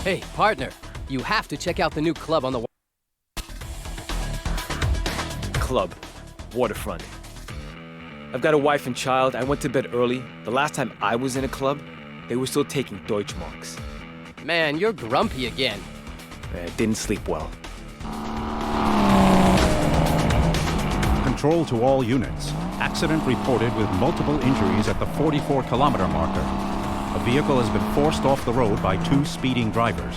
Hey, partner, you have to check out the new club on the... Club. Waterfront. I've got a wife and child. I went to bed early. The last time I was in a club, they were still taking Deutschmarks. Man, you're grumpy again. I didn't sleep well. Control to all units. Accident reported with multiple injuries at the 44-kilometer marker. A vehicle has been forced off the road by 2 speeding drivers.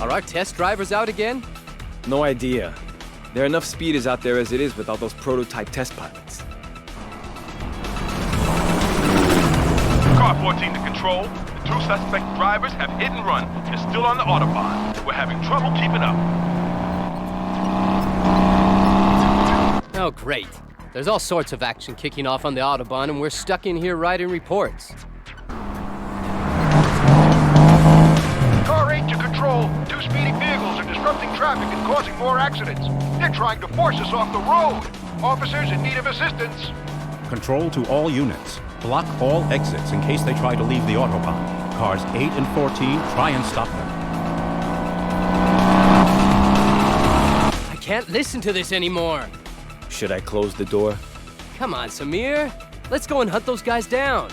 Are our test drivers out again? No idea. There are enough speeders out there as it is without those prototype test pilots. Car 14 to control. The 2 suspect drivers have hit and run. They're still on the Autobahn. We're having trouble keeping up. Oh, great. There's all sorts of action kicking off on the Autobahn, and we're stuck in here writing reports. Car 8 to control. 2 speeding vehicles are disrupting traffic and causing more accidents. They're trying to force us off the road. Officers in need of assistance. Control to all units. Block all exits in case they try to leave the Autobahn. Cars 8 and 14, try and stop them. I can't listen to this anymore. Should I close the door? Come on, Samir. Let's go and hunt those guys down.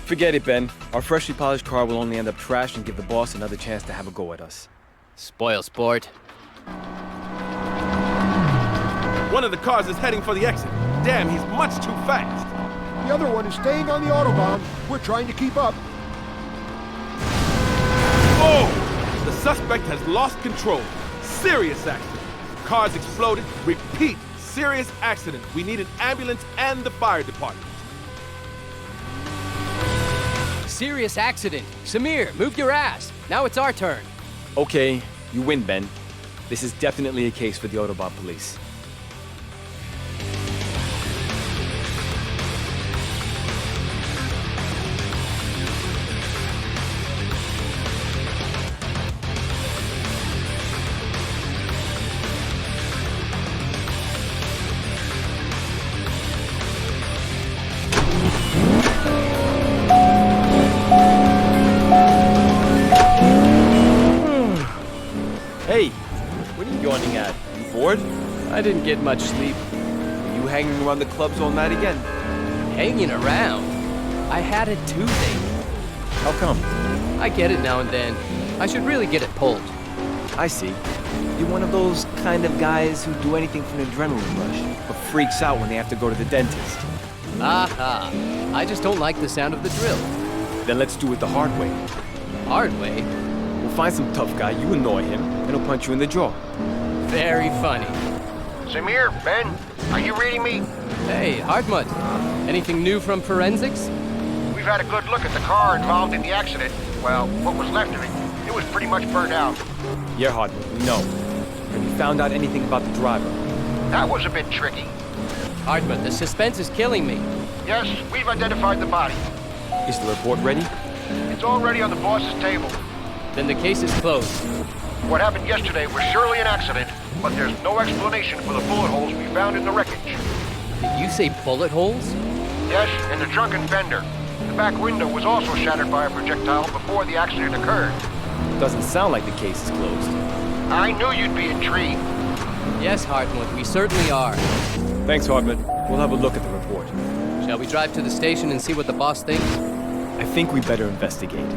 Forget it, Ben. Our freshly polished car will only end up trashed and give the boss another chance to have a go at us. Spoil sport. One of the cars is heading for the exit. Damn, he's much too fast. The other one is staying on the Autobahn. We're trying to keep up. Oh! The suspect has lost control. Serious accident. Cars exploded. Repeat. Serious accident. We need an ambulance and the fire department. Serious accident. Samir, move your ass. Now it's our turn. Okay, you win, Ben. This is definitely a case for the Autobahn police. Hey, what are you yawning at? You bored? I didn't get much sleep. Are you hanging around the clubs all night again? Hanging around. I had a toothache. How come? I get it now and then. I should really get it pulled. I see. You're one of those kind of guys who do anything for an adrenaline rush, but freaks out when they have to go to the dentist. Aha. I just don't like the sound of the drill. Then let's do it the hard way. Hard way? We'll find some tough guy, you annoy him, and he'll punch you in the jaw. Very funny. Samir, Ben, are you reading me? Hey, Hardmut. Anything new from forensics? We've had a good look at the car involved in the accident. Well, what was left of it. It was pretty much burned out. Yeah, Hardman, we know. Have you found out anything about the driver? That was a bit tricky. Hardmut, the suspense is killing me. Yes, we've identified the body. Is the report ready? It's already on the boss's table. Then the case is closed. What happened yesterday was surely an accident, but there's no explanation for the bullet holes we found in the wreckage. Did you say bullet holes? Yes, in the trunk and fender. The back window was also shattered by a projectile before the accident occurred. Doesn't sound like the case is closed. I knew you'd be intrigued. Yes, Hardmut, we certainly are. Thanks, Hardman. We'll have a look at the report. Shall we drive to the station and see what the boss thinks? I think we better investigate.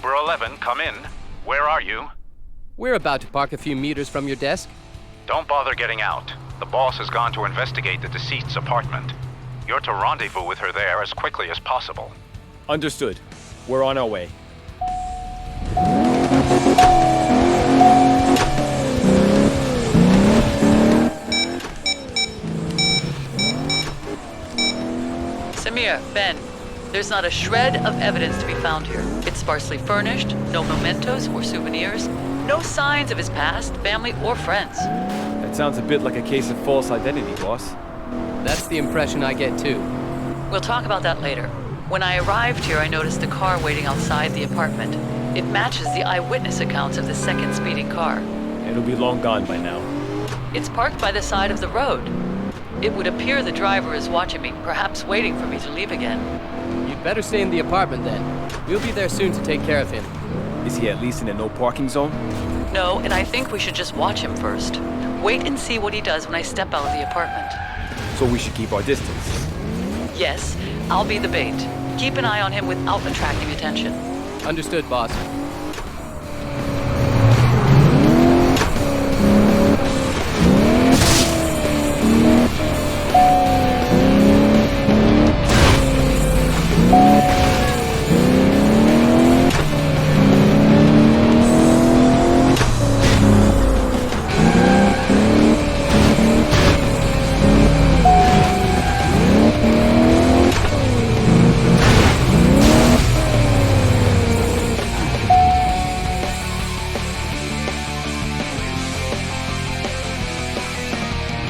Uber 11, come in. Where are you? We're about to park a few meters from your desk. Don't bother getting out. The boss has gone to investigate the deceased's apartment. You're to rendezvous with her there as quickly as possible. Understood. We're on our way. Samir, Ben, there's not a shred of evidence to be found here. It's sparsely furnished, no mementos or souvenirs, no signs of his past, family, or friends. That sounds a bit like a case of false identity, boss. That's the impression I get too. We'll talk about that later. When I arrived here, I noticed a car waiting outside the apartment. It matches the eyewitness accounts of the second speeding car. It'll be long gone by now. It's parked by the side of the road. It would appear the driver is watching me, perhaps waiting for me to leave again. You'd better stay in the apartment then. We'll be there soon to take care of him. Is he at least in a no parking zone? No, and I think we should just watch him first. Wait and see what he does when I step out of the apartment. So we should keep our distance. Yes, I'll be the bait. Keep an eye on him without attracting attention. Understood, boss.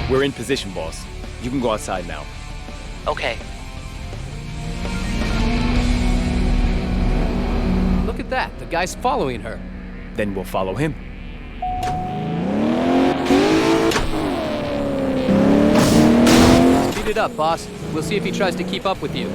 We're in position, boss. You can go outside now. Okay. Look at that. The guy's following her. Then we'll follow him. Speed it up, boss. We'll see if he tries to keep up with you.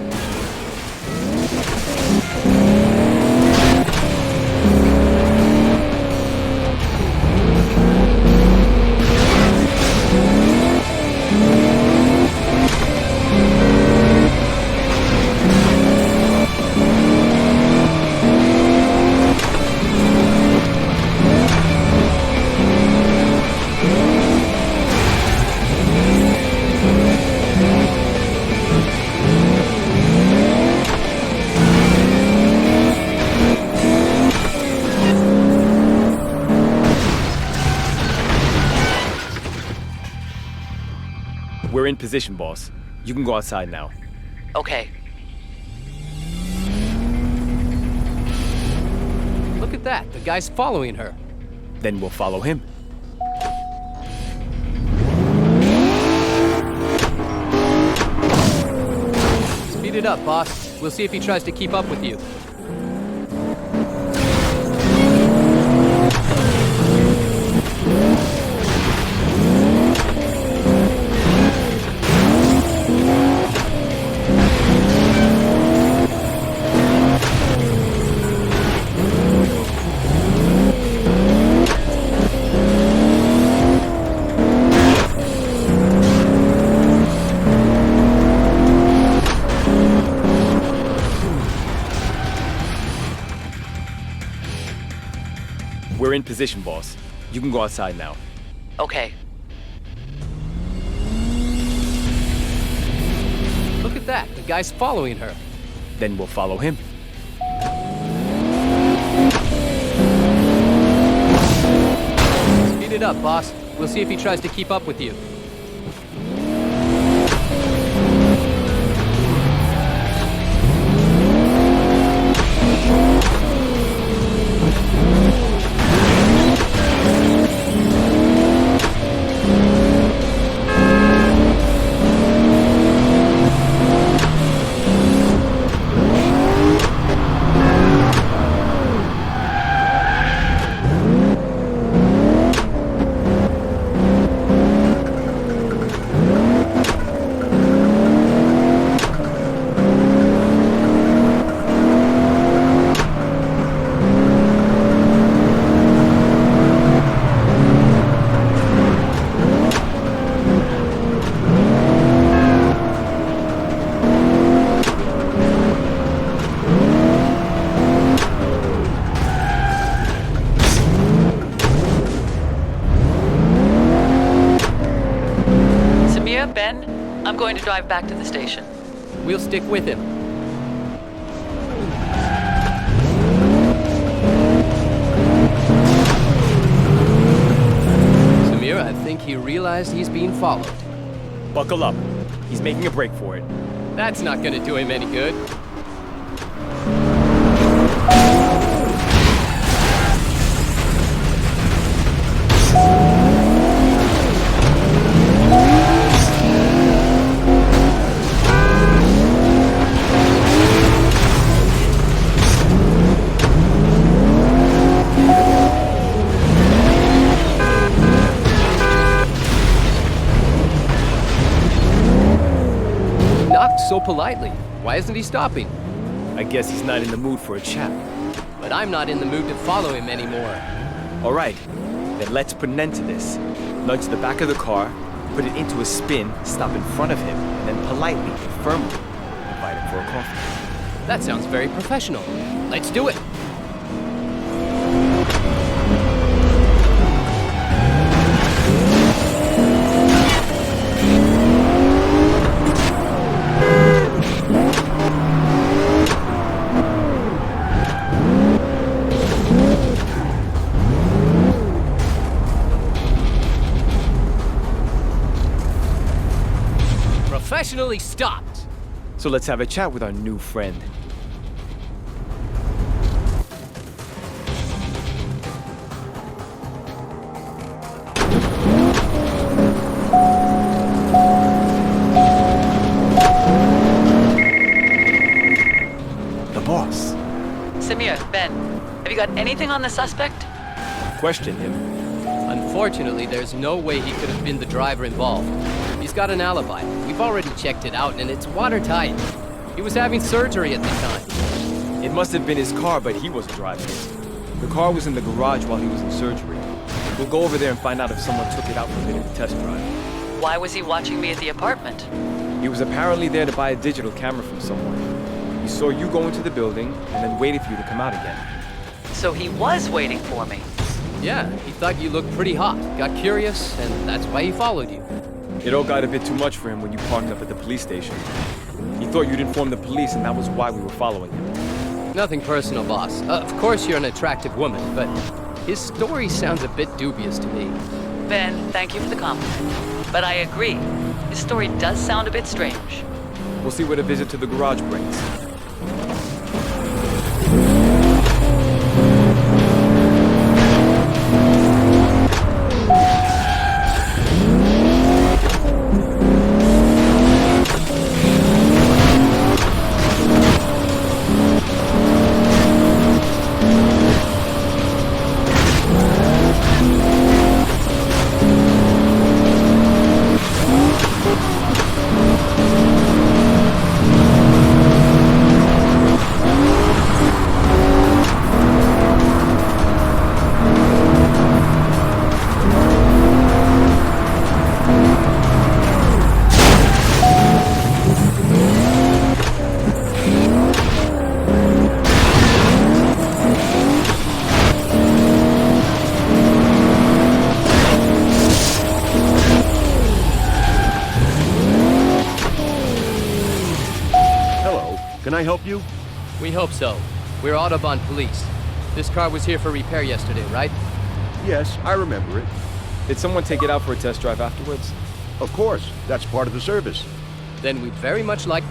We're in position, boss. You can go outside now. Okay. Look at that. The guy's following her. Then we'll follow him. Speed it up, boss. We'll see if he tries to keep up with you. We're in position, boss. You can go outside now. Okay. Look at that. The guy's following her. Then we'll follow him. Speed it up, boss. We'll see if he tries to keep up with you. drive back to the station. We'll stick with him. Samir, I think he realized he's being followed. Buckle up. He's making a break for it. That's not gonna do him any good. So politely. Why isn't he stopping? I guess he's not in the mood for a chat. But I'm not in the mood to follow him anymore. All right, then let's put an end to this. Nudge the back of the car, put it into a spin, stop in front of him, and then politely, firmly, invite him for a coffee. That sounds very professional. Let's do it. Professionally stopped. So let's have a chat with our new friend. The boss. Samir, Ben, have you got anything on the suspect? Question him. Unfortunately, there's no way he could have been the driver involved. He's got an alibi. We've already checked it out, and it's watertight. He was having surgery at the time. It must have been his car, but he wasn't driving it. The car was in the garage while he was in surgery. We'll go over there and find out if someone took it out for a bit of a test drive. Why was he watching me at the apartment? He was apparently there to buy a digital camera from someone. He saw you go into the building and then waited for you to come out again. So he was waiting for me. Yeah, he thought you looked pretty hot, got curious, and that's why he followed you. It all got a bit too much for him when you parked up at the police station. He thought you'd inform the police, and that was why we were following him. Nothing personal, boss. Of course you're an attractive woman, but his story sounds a bit dubious to me. Ben, thank you for the compliment. But I agree. His story does sound a bit strange. We'll see what a visit to the garage brings. Can I help you? We hope so. We're Autobahn police. This car was here for repair yesterday, right? Yes, I remember it. Did someone take it out for a test drive afterwards? Of course, that's part of the service. Then we'd very much like...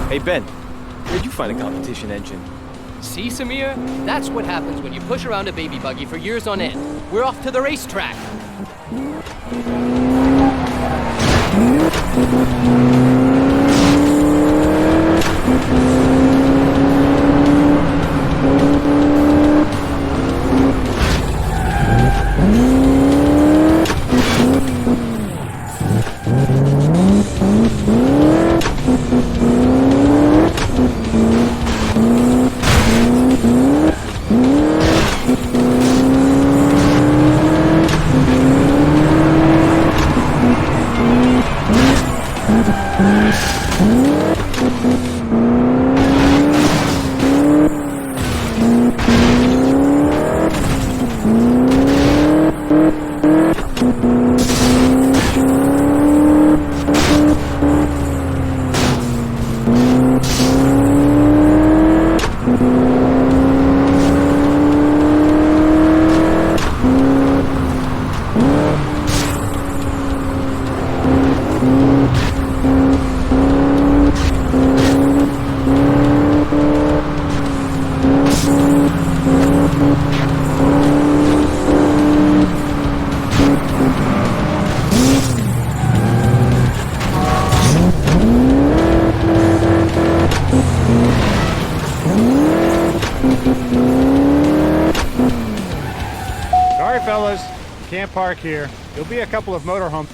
Hey Ben, where'd you find a competition engine? See, Samir? That's what happens when you push around a baby buggy for years on end. We're off to the racetrack. Sorry, fellas. Can't park here. There'll be a couple of motorhomes.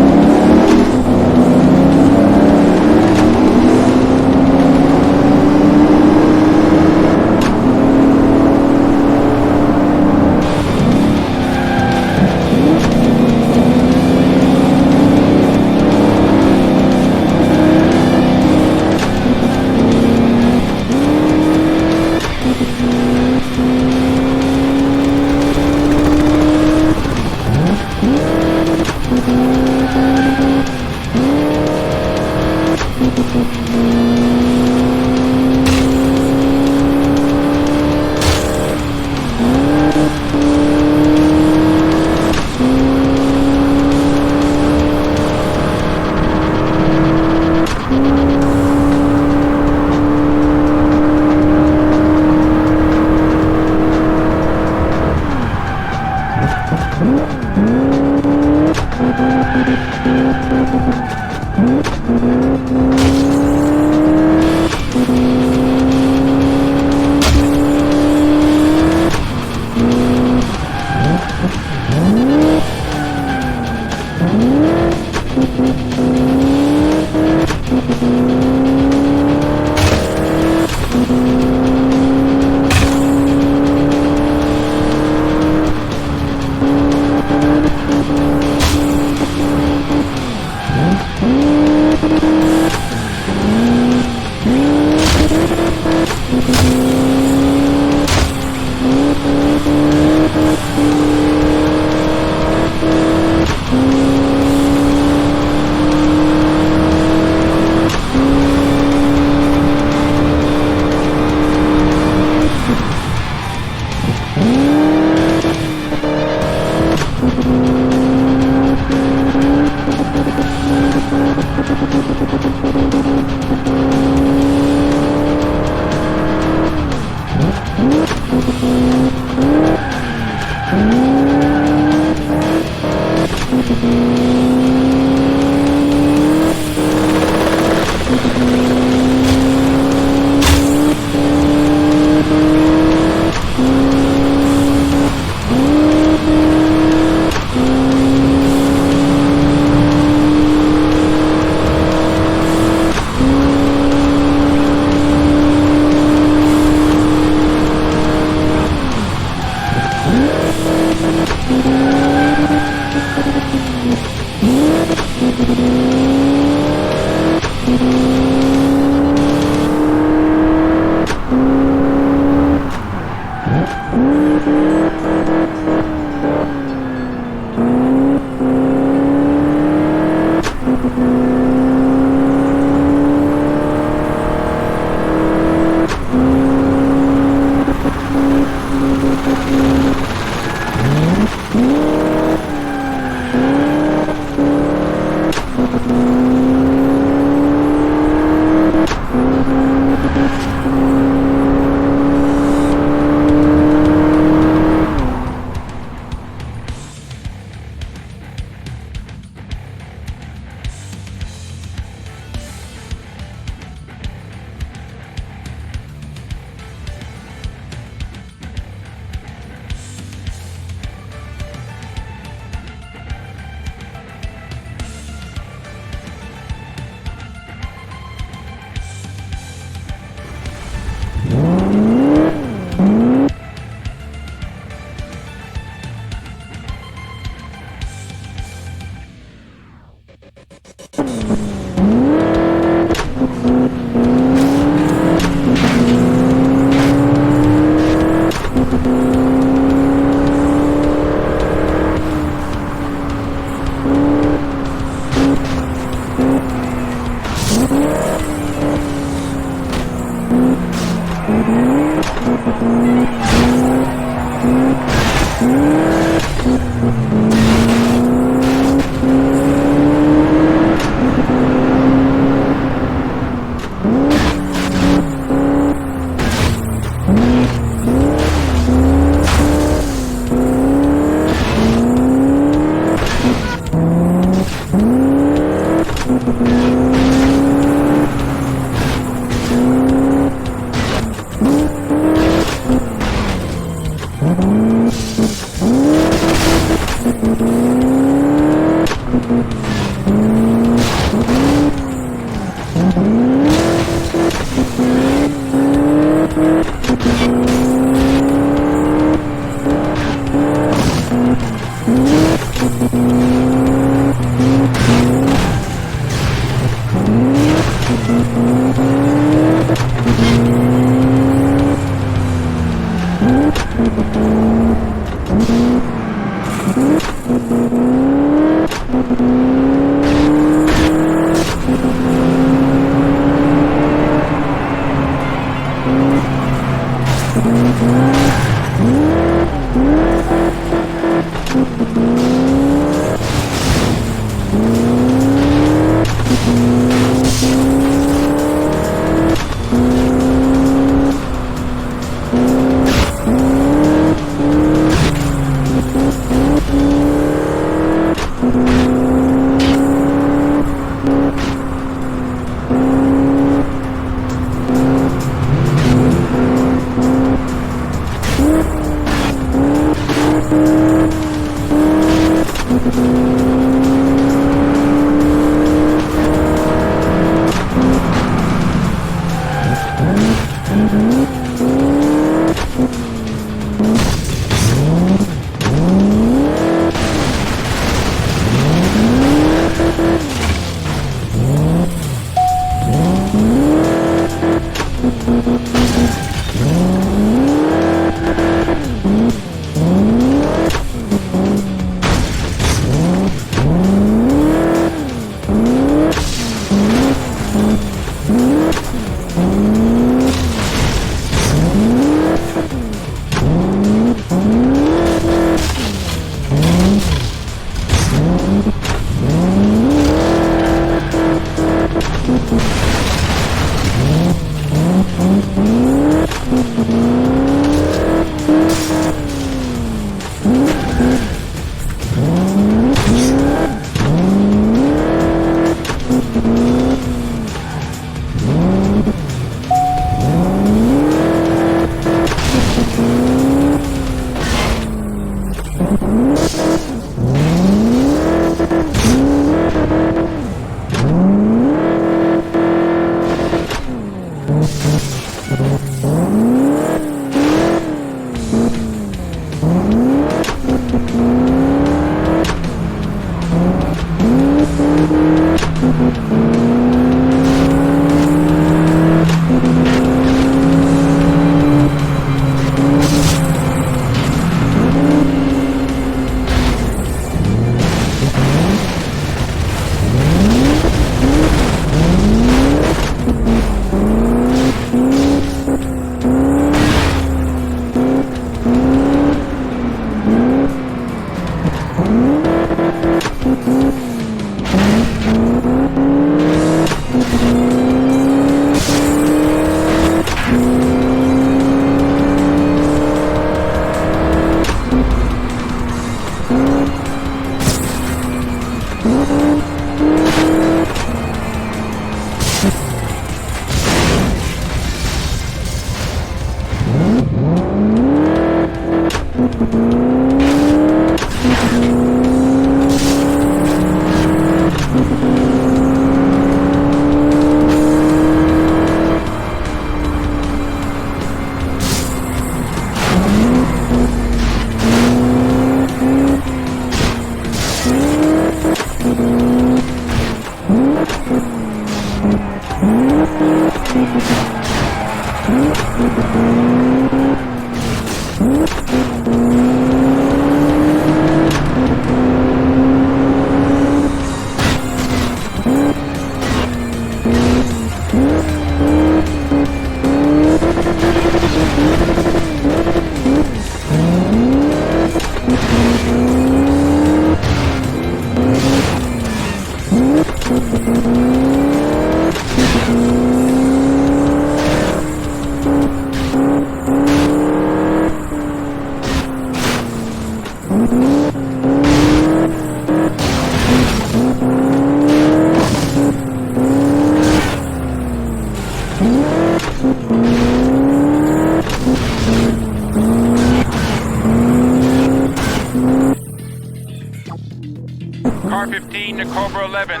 Car 15 to Cobra 11.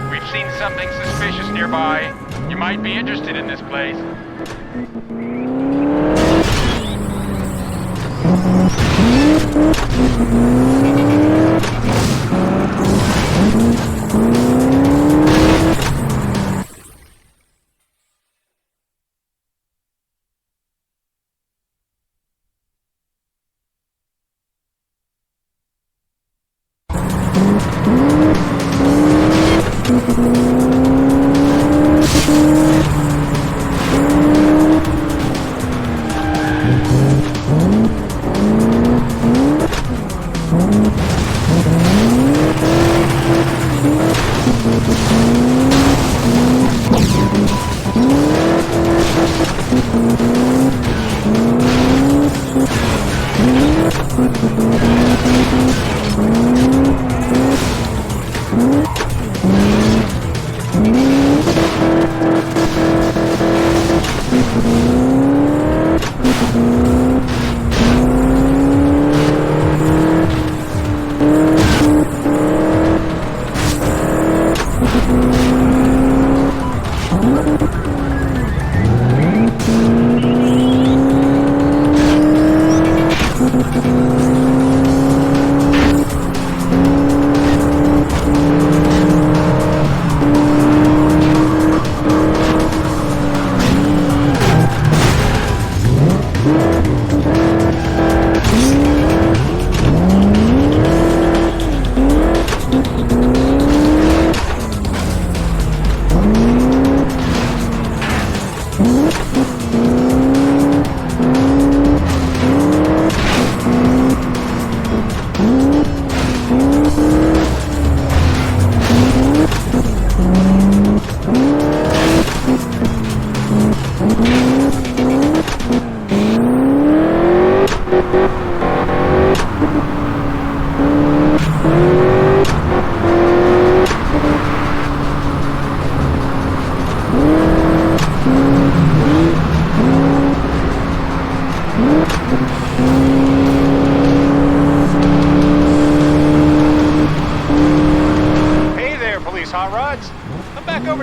We've seen something suspicious nearby. You might be interested in this place.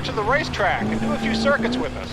To the racetrack and do a few circuits with us.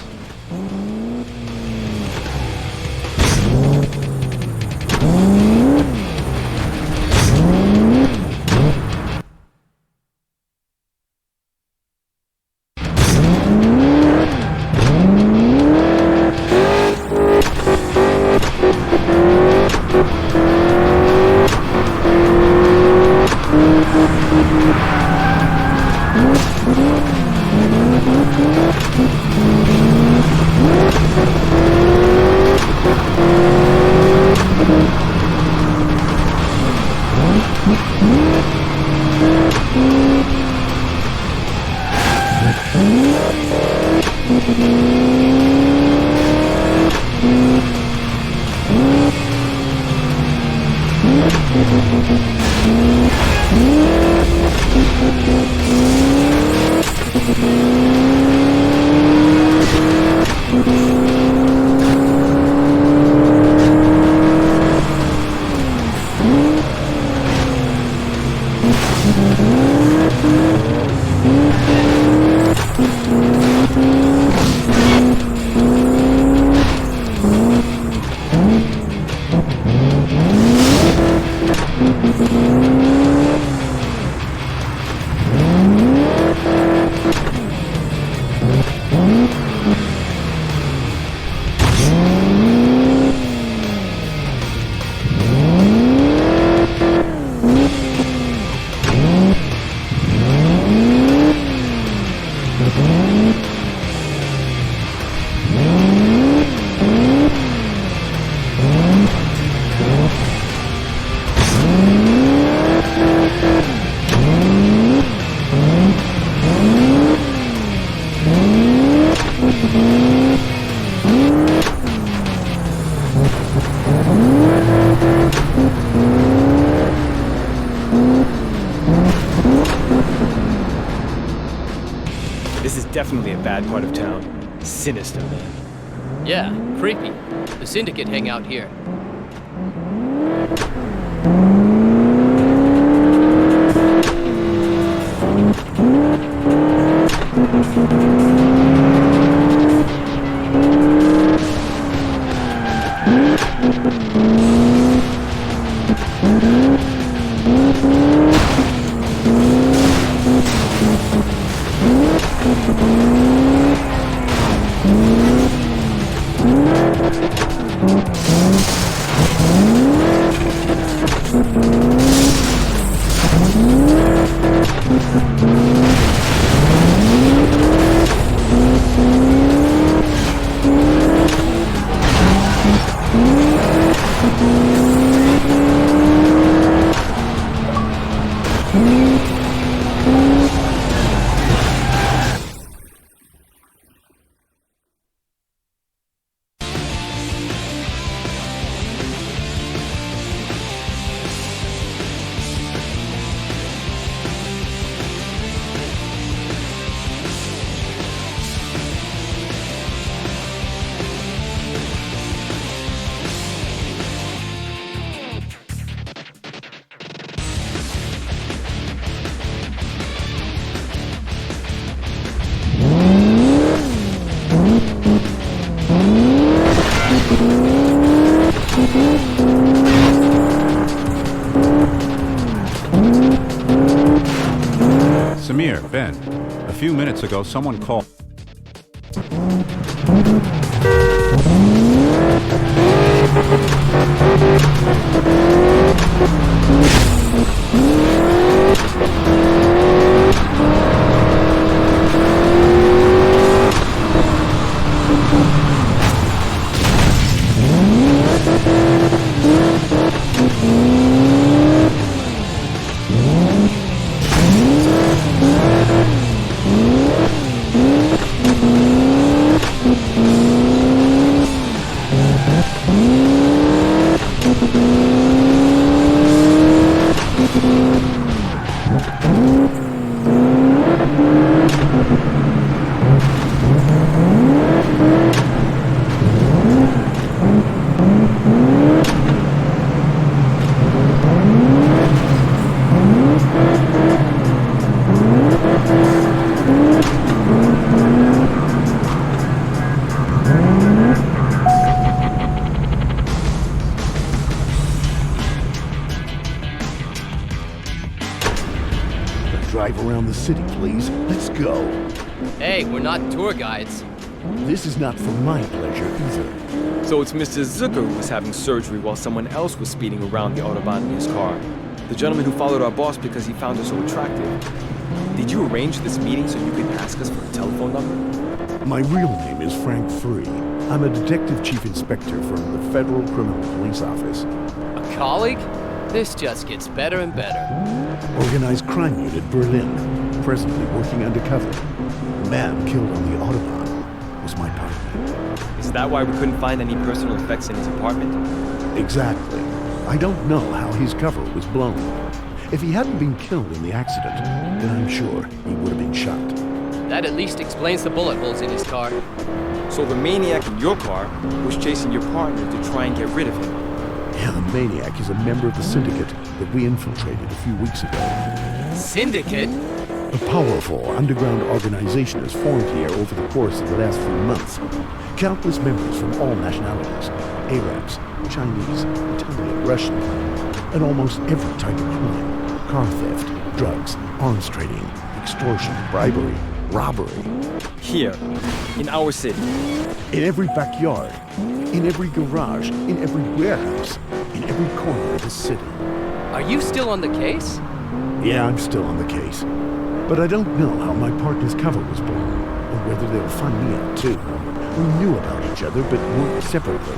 This is definitely a bad part of town. Sinister, man. Yeah, creepy. The Syndicate hang out here. Samir, Ben, a few minutes ago someone called. Drive around the city, please. Let's go. Hey, we're not tour guides. This is not for my pleasure either. So it's Mr. Zucker who was having surgery while someone else was speeding around the Autobahn in his car. The gentleman who followed our boss because he found her so attractive. Did you arrange this meeting so you could ask us for a telephone number? My real name is Frank Free. I'm a detective chief inspector from the Federal Criminal Police Office. A colleague? This just gets better and better. Organized crime unit Berlin. Presently working undercover. The man killed on the Autobahn was my partner. Is that why we couldn't find any personal effects in his apartment? Exactly. I don't know how his cover was blown. If he hadn't been killed in the accident, then I'm sure he would have been shot. That at least explains the bullet holes in his car. So the maniac in your car was chasing your partner to try and get rid of him. Yeah, the maniac is a member of the Syndicate that we infiltrated a few weeks ago. Syndicate? A powerful underground organization has formed here over the course of the last few months. Countless members from all nationalities, Arabs, Chinese, Italian, Russian, and almost every type of crime. Car theft, drugs, arms trading, extortion, bribery, robbery. Here, in our city. In every backyard, in every garage, in every warehouse, in every corner of the city. Are you still on the case? Yeah, I'm still on the case. But I don't know how my partner's cover was blown, or whether they'll find me out too. We knew about each other, but worked separately,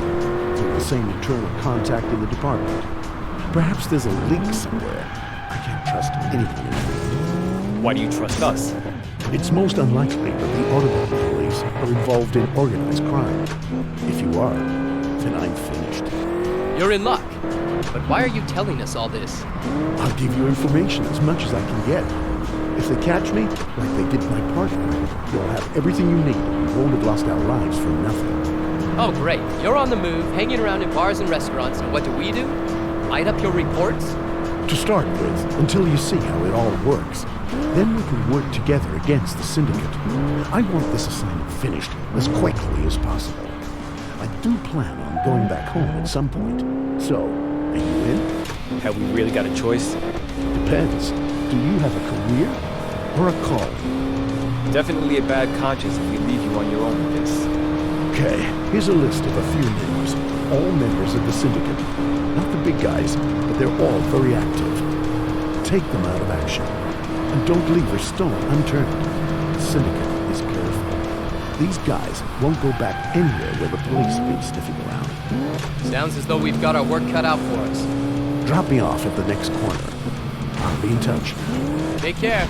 through the same internal contact in the department. Perhaps there's a link somewhere. I can't trust anyone anymore. Why do you trust us? It's most unlikely that the Autobahn police are involved in organized crime. If you are, then I'm finished. You're in luck. But why are you telling us all this? I'll give you information as much as I can get. If they catch me, like they did my partner, you'll have everything you need and we won't have lost our lives for nothing. Oh, great. You're on the move, hanging around in bars and restaurants, and what do? Write up your reports? To start with, until you see how it all works. Then we can work together against the Syndicate. I want this assignment finished as quickly as possible. I do plan on going back home at some point, so Are you in? Have we really got a choice? Depends. Do you have a career or a calling? Definitely a bad conscience if we leave you on your own with this. Okay, here's a list of a few names. All members of the Syndicate. Not the big guys, but they're all very active. Take them out of action. And don't leave a stone unturned. The Syndicate is careful. These guys won't go back anywhere where the police have been sniffing around. Sounds as though we've got our work cut out for us. Drop me off at the next corner. I'll be in touch. Take care.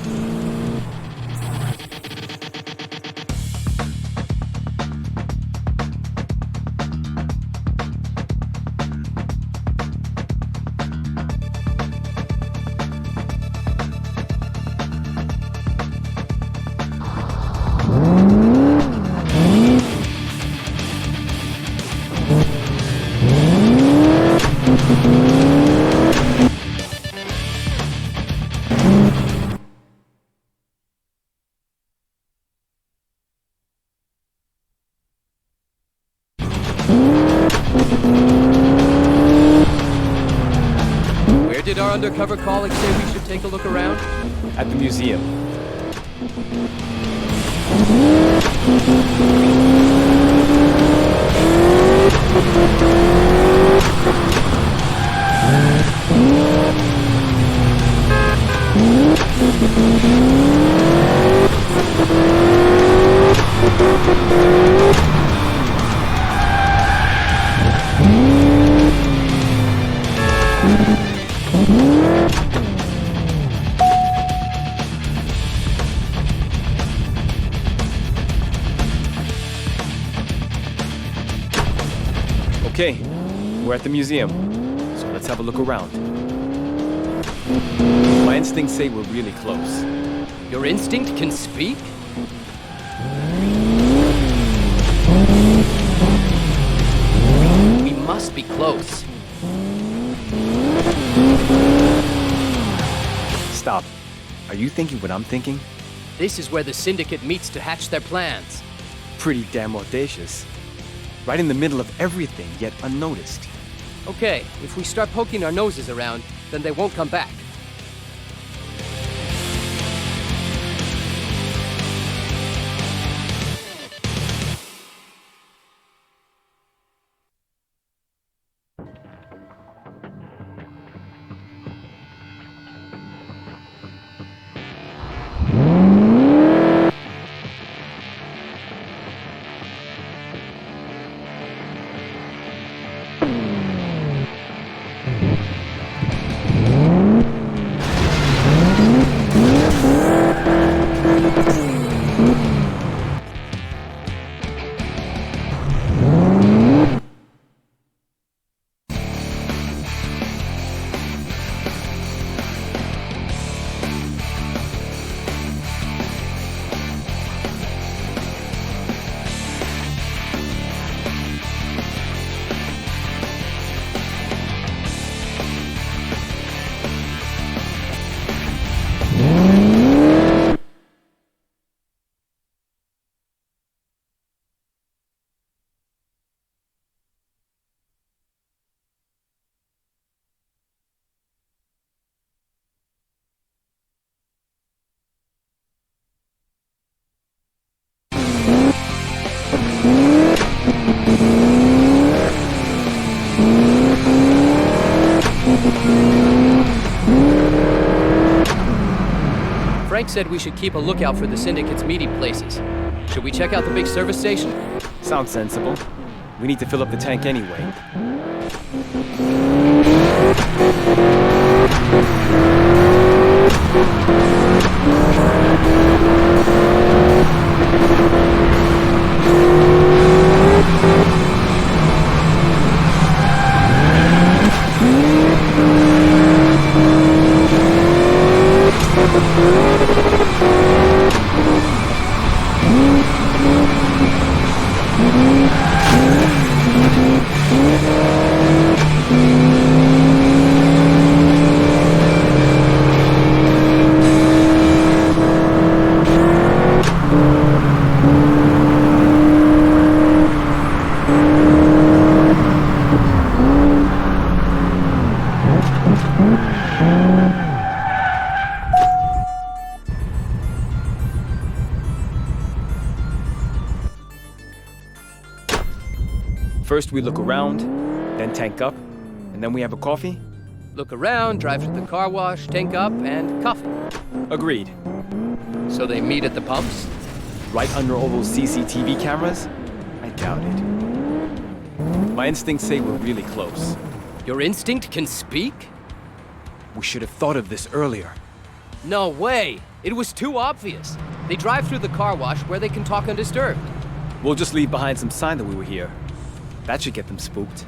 Where did our undercover colleague say we should take a look around? At the museum. Okay, we're at the museum, so let's have a look around. My instincts say we're really close. Your instinct can speak? We must be close. Stop. Are you thinking what I'm thinking? This is where the Syndicate meets to hatch their plans. Pretty damn audacious. Right in the middle of everything, yet unnoticed. Okay, if we start poking our noses around, then they won't come back. Frank said we should keep a lookout for the Syndicate's meeting places. Should we check out the big service station? Sounds sensible. We need to fill up the tank anyway. First we look around, then tank up, and then we have a coffee? Look around, drive to the car wash, tank up, and coffee. Agreed. So they meet at the pumps? Right under all those CCTV cameras? I doubt it. My instincts say we're really close. Your instinct can speak? We should have thought of this earlier. No way! It was too obvious. They drive through the car wash where they can talk undisturbed. We'll just leave behind some sign that we were here. That should get them spooked.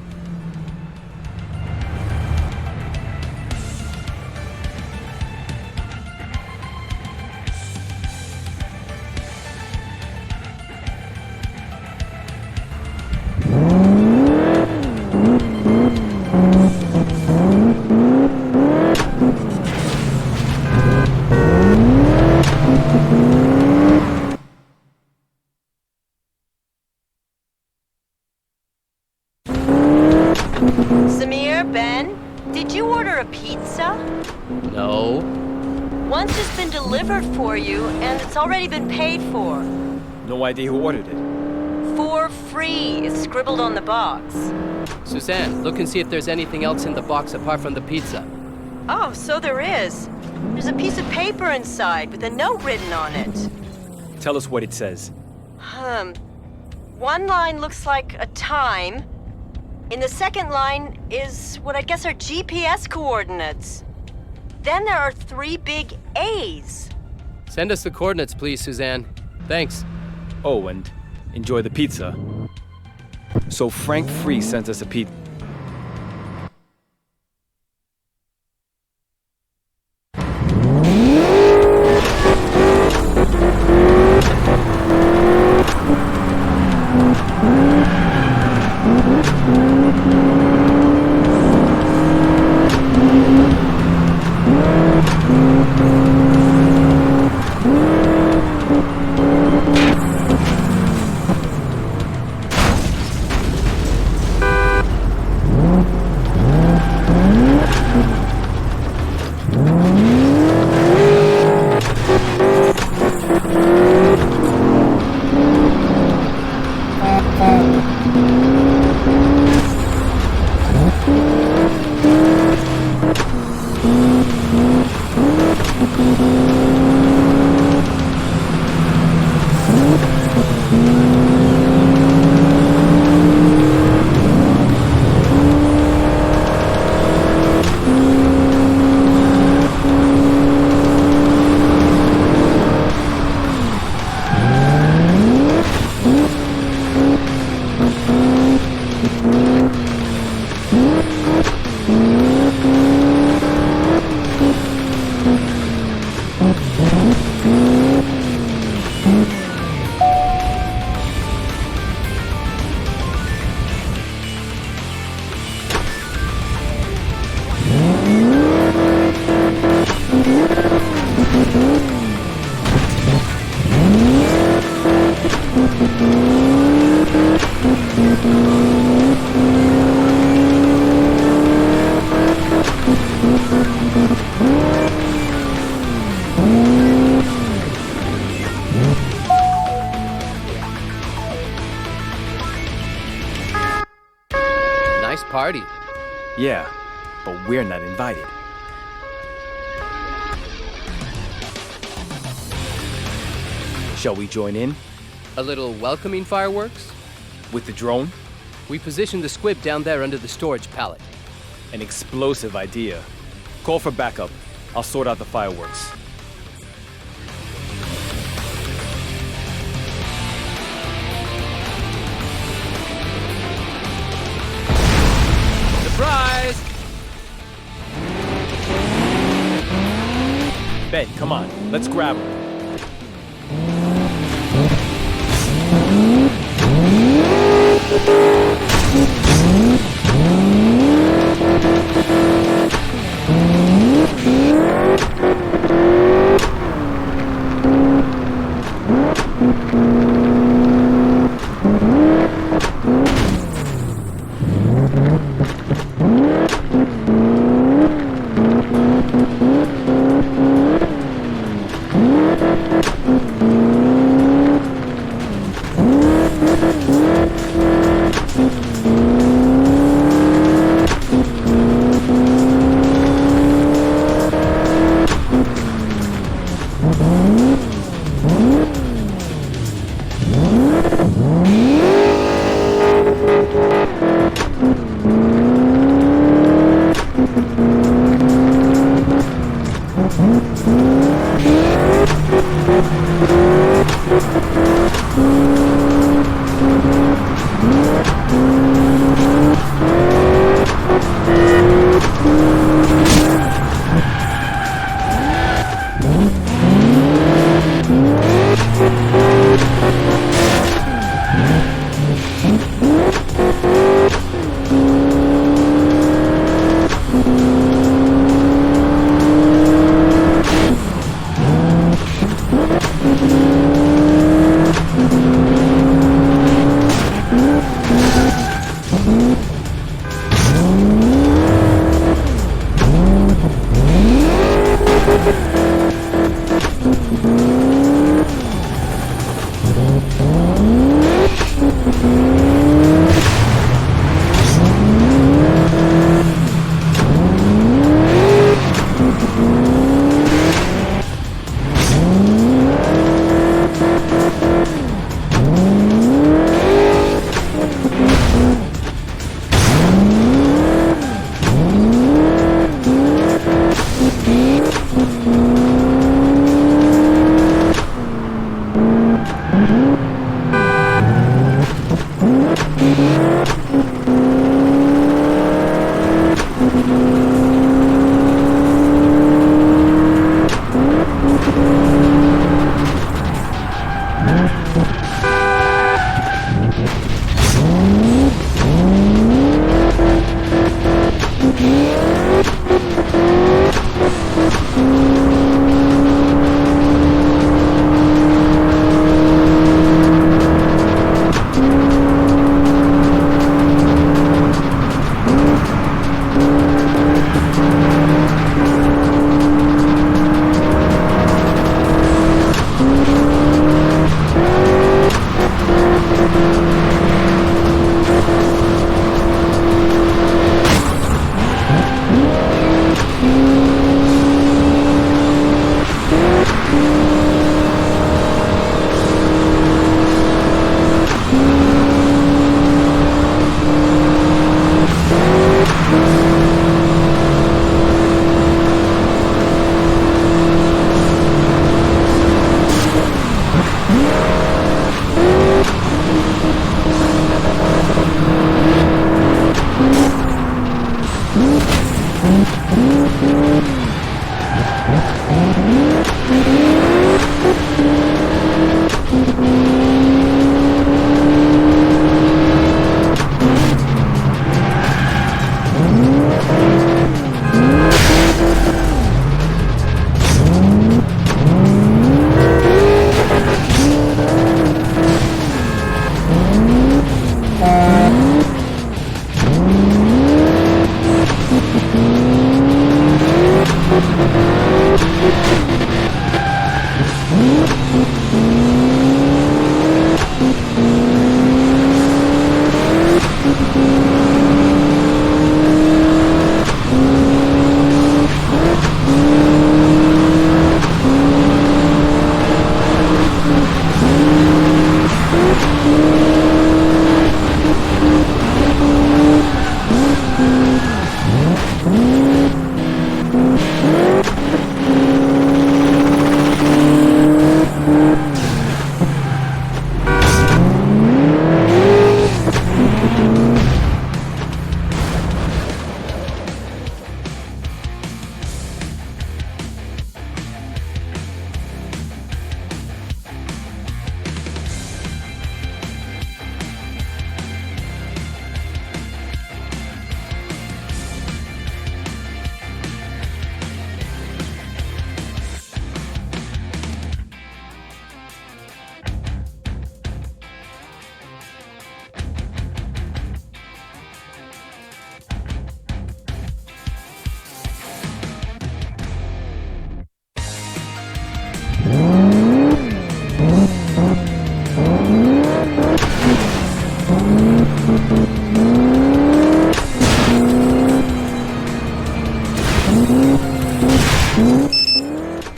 Samir, Ben, did you order a pizza? No. One's just been delivered for you, and it's already been paid for. No idea who ordered it. For free. It's scribbled on the box. Suzanne, look and see if there's anything else in the box apart from the pizza. Oh, so there is. There's a piece of paper inside with a note written on it. Tell us what it says. One line looks like a time. In the second line is what I guess are GPS coordinates. Then there are 3 big A's. Send us the coordinates, please, Suzanne. Thanks. Oh, and enjoy the pizza. So Frank Free sent us a pizza. Nice party. Yeah, but we're not invited. Shall we join in? A little welcoming fireworks? With the drone? We positioned the squib down there under the storage pallet. An explosive idea. Call for backup. I'll sort out the fireworks. Surprise! Ben, come on. Let's grab him.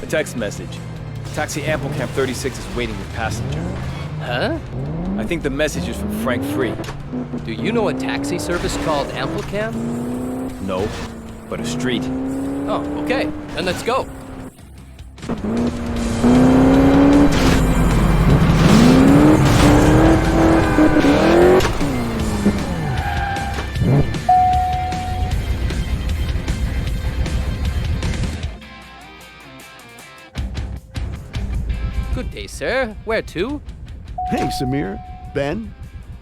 A text message. Taxi Ample Camp 36 is waiting with passenger. Huh? I think the message is from Frank Free. Do you know a taxi service called Amplecam? No, but a street. Oh, okay. Then let's go. Good day, sir. Where to? Hey, Samir. Ben?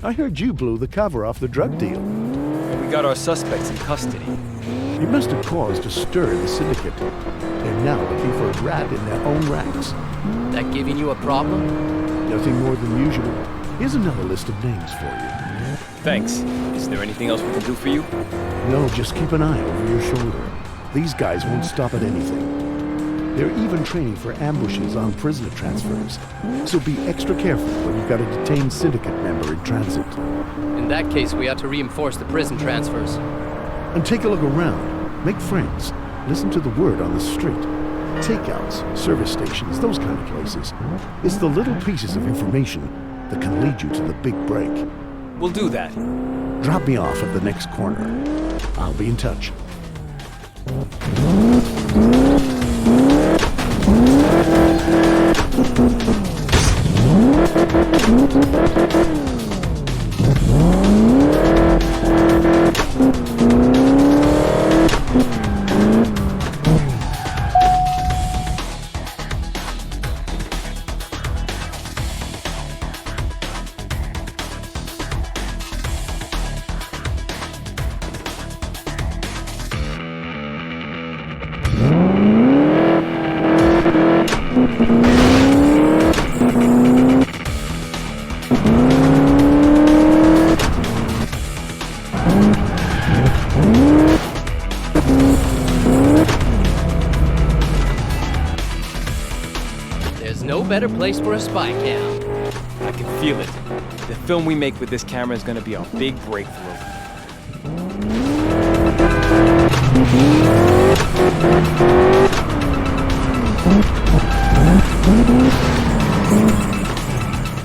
I heard you blew the cover off the drug deal. We got our suspects in custody. You must have caused a stir in the Syndicate. They're now looking for a rat in their own ranks. That giving you a problem? Nothing more than usual. Here's another list of names for you. Thanks. Is there anything else we can do for you? No, just keep an eye over your shoulder. These guys won't stop at anything. They're even training for ambushes on prisoner transfers. So be extra careful when you've got a detained Syndicate member in transit. In that case, we ought to reinforce the prison transfers. And take a look around. Make friends. Listen to the word on the street. Takeouts, service stations, those kind of places. It's the little pieces of information that can lead you to the big break. We'll do that. Drop me off at the next corner. I'll be in touch. No better place for a spy cam. I can feel it. The film we make with this camera is going to be our big breakthrough.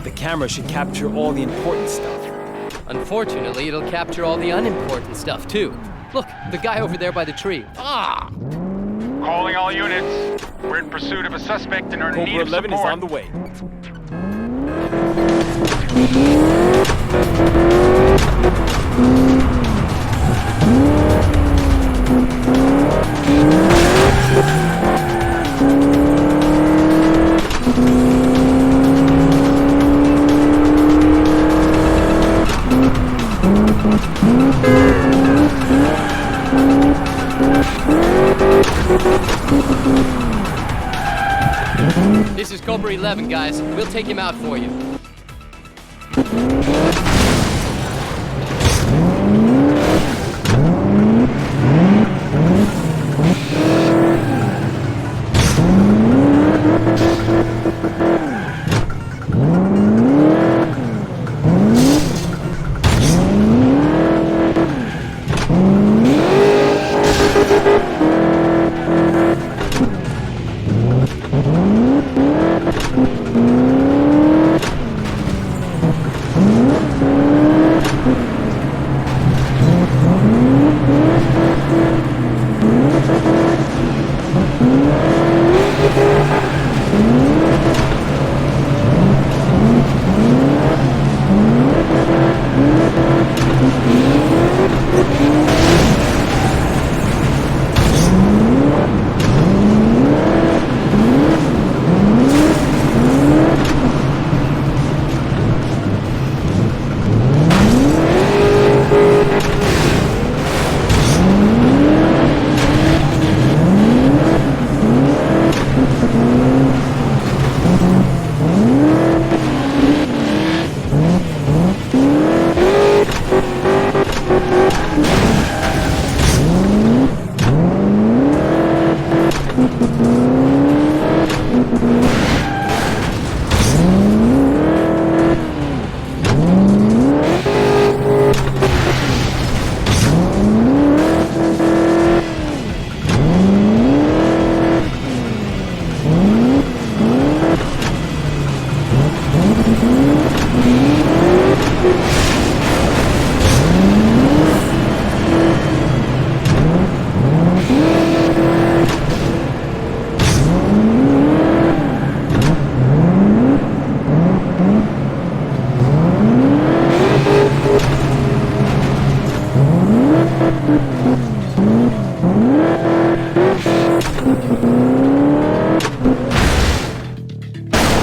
The camera should capture all the important stuff. Unfortunately, it'll capture all the unimportant stuff, too. Look, the guy over there by the tree. Ah! Calling all units. We're in pursuit of a suspect and are in need Cobra of 11 support. is on the way. This is Cobra 11, guys. We'll take him out for you.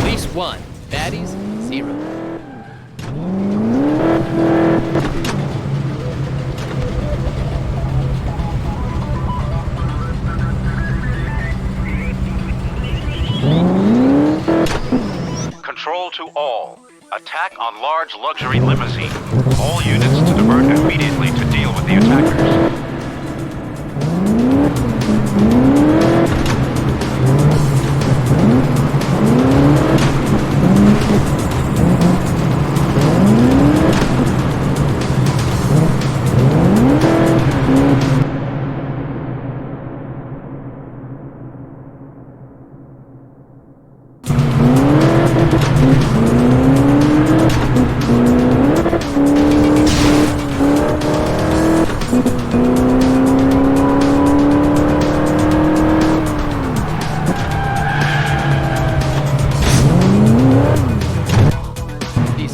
Police 1, baddies 0. Control to all. Attack on large luxury limousine. All units to divert immediately to deal with the attackers.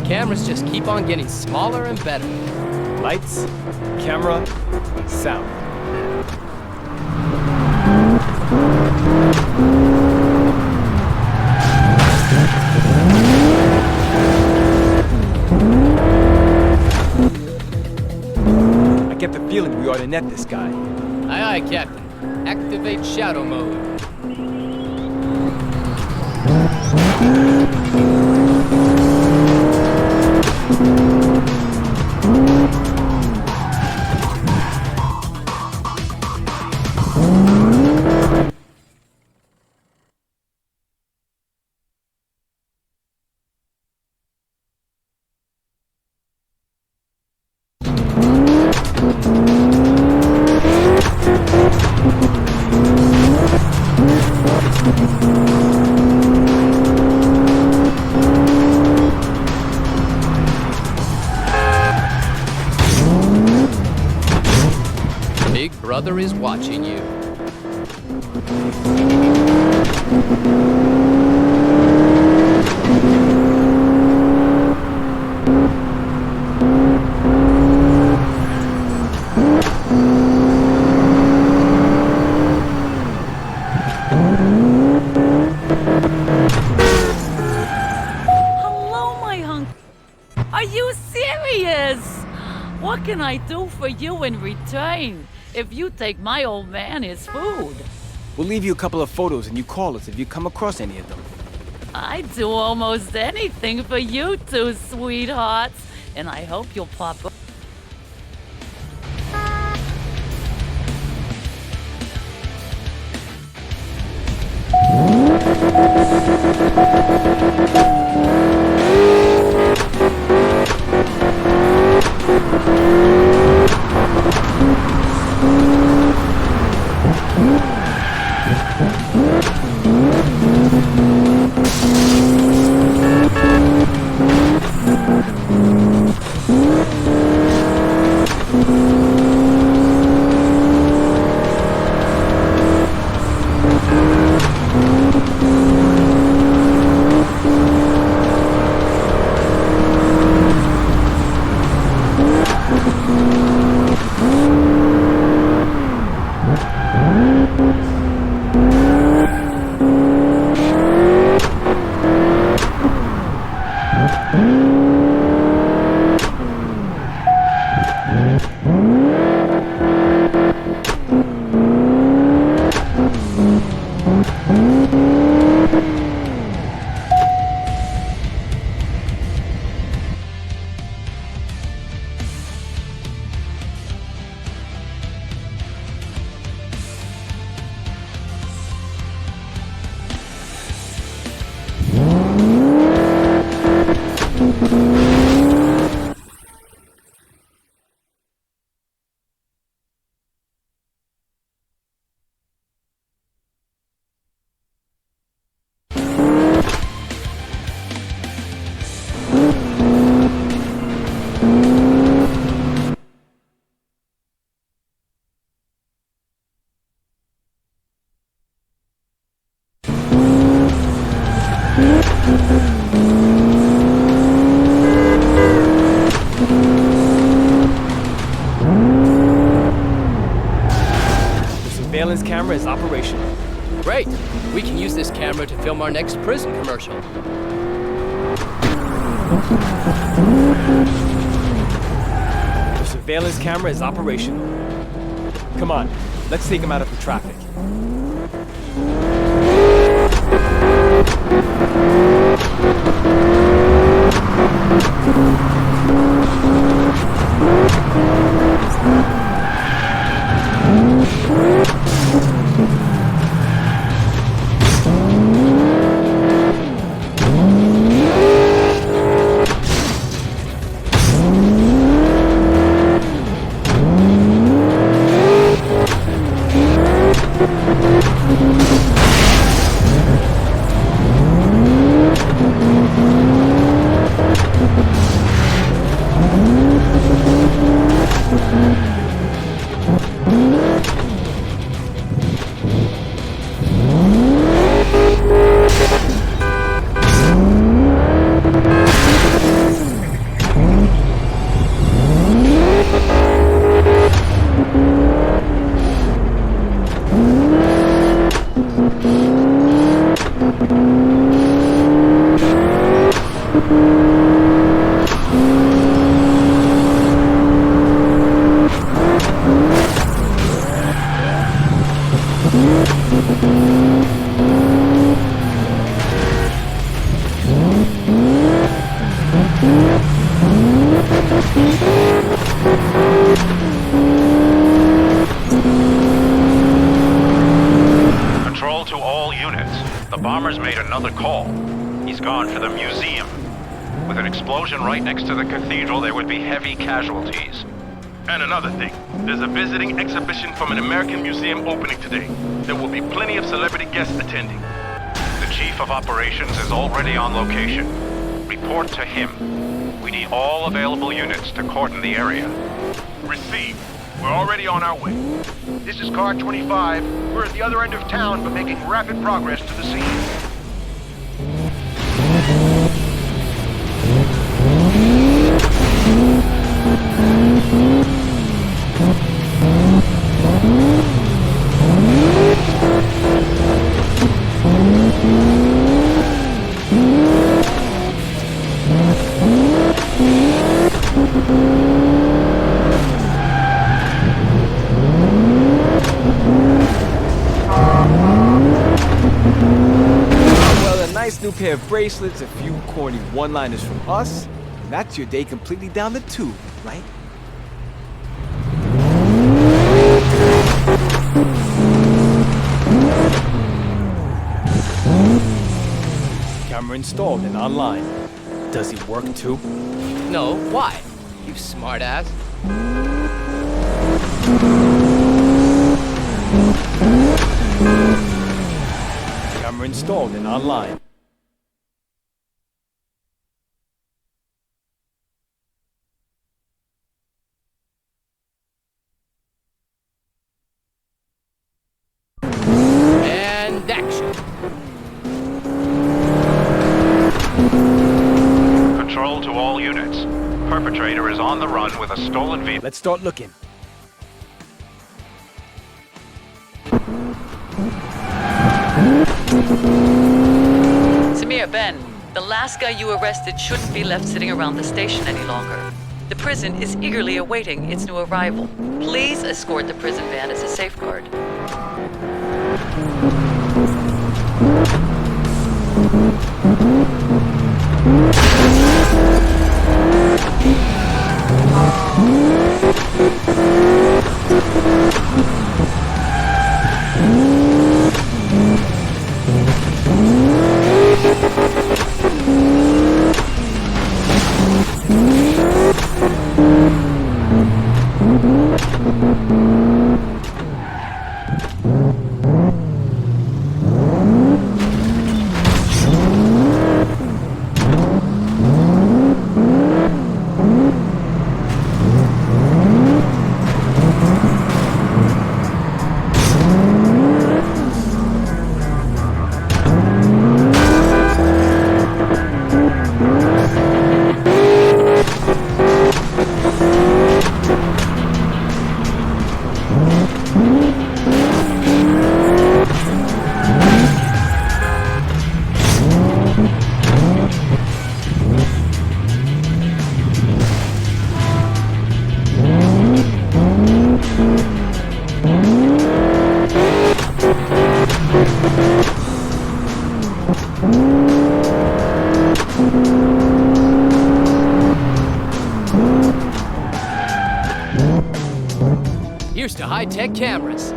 Cameras just keep on getting smaller and better. Lights, camera, sound. I get the feeling we ought to net this guy. Aye, aye, Captain. Activate shadow mode. Big Brother is watching you. Hello, my hunk. Are you serious? What can I do for you in return if you take my old man his food? We'll leave you a couple of photos and you call us if you come across any of them. I'd do almost anything for you two, sweethearts. And I hope you'll pop up. The surveillance camera is operational. Great. We can use this camera to film our next prison commercial. The surveillance camera is operational. Come on, let's take him out of the traffic. Control to all units. The bomber's made another call. He's gone for the museum. With an explosion right next to the cathedral, there would be heavy casualties. And another thing, there's a visiting exhibition from an American museum opening today. There will be plenty of celebrity guests attending. The Chief of Operations is already on location. Report to him. We need all available units to cordon the area. Received. We're already on our way. This is Car 25. We're at the other end of town, but making rapid progress to the scene. New pair of bracelets, a few corny one-liners from us, and that's your day completely down the tube, right? Camera installed and online. Does it work too? No, why? You smartass. Camera installed and online. And action. Control to all units. Perpetrator is on the run with a stolen vehicle. Let's start looking. Samir, Ben, the last guy you arrested shouldn't be left sitting around the station any longer. The prison is eagerly awaiting its new arrival. Please escort the prison van as a safeguard. Here's to high-tech cameras.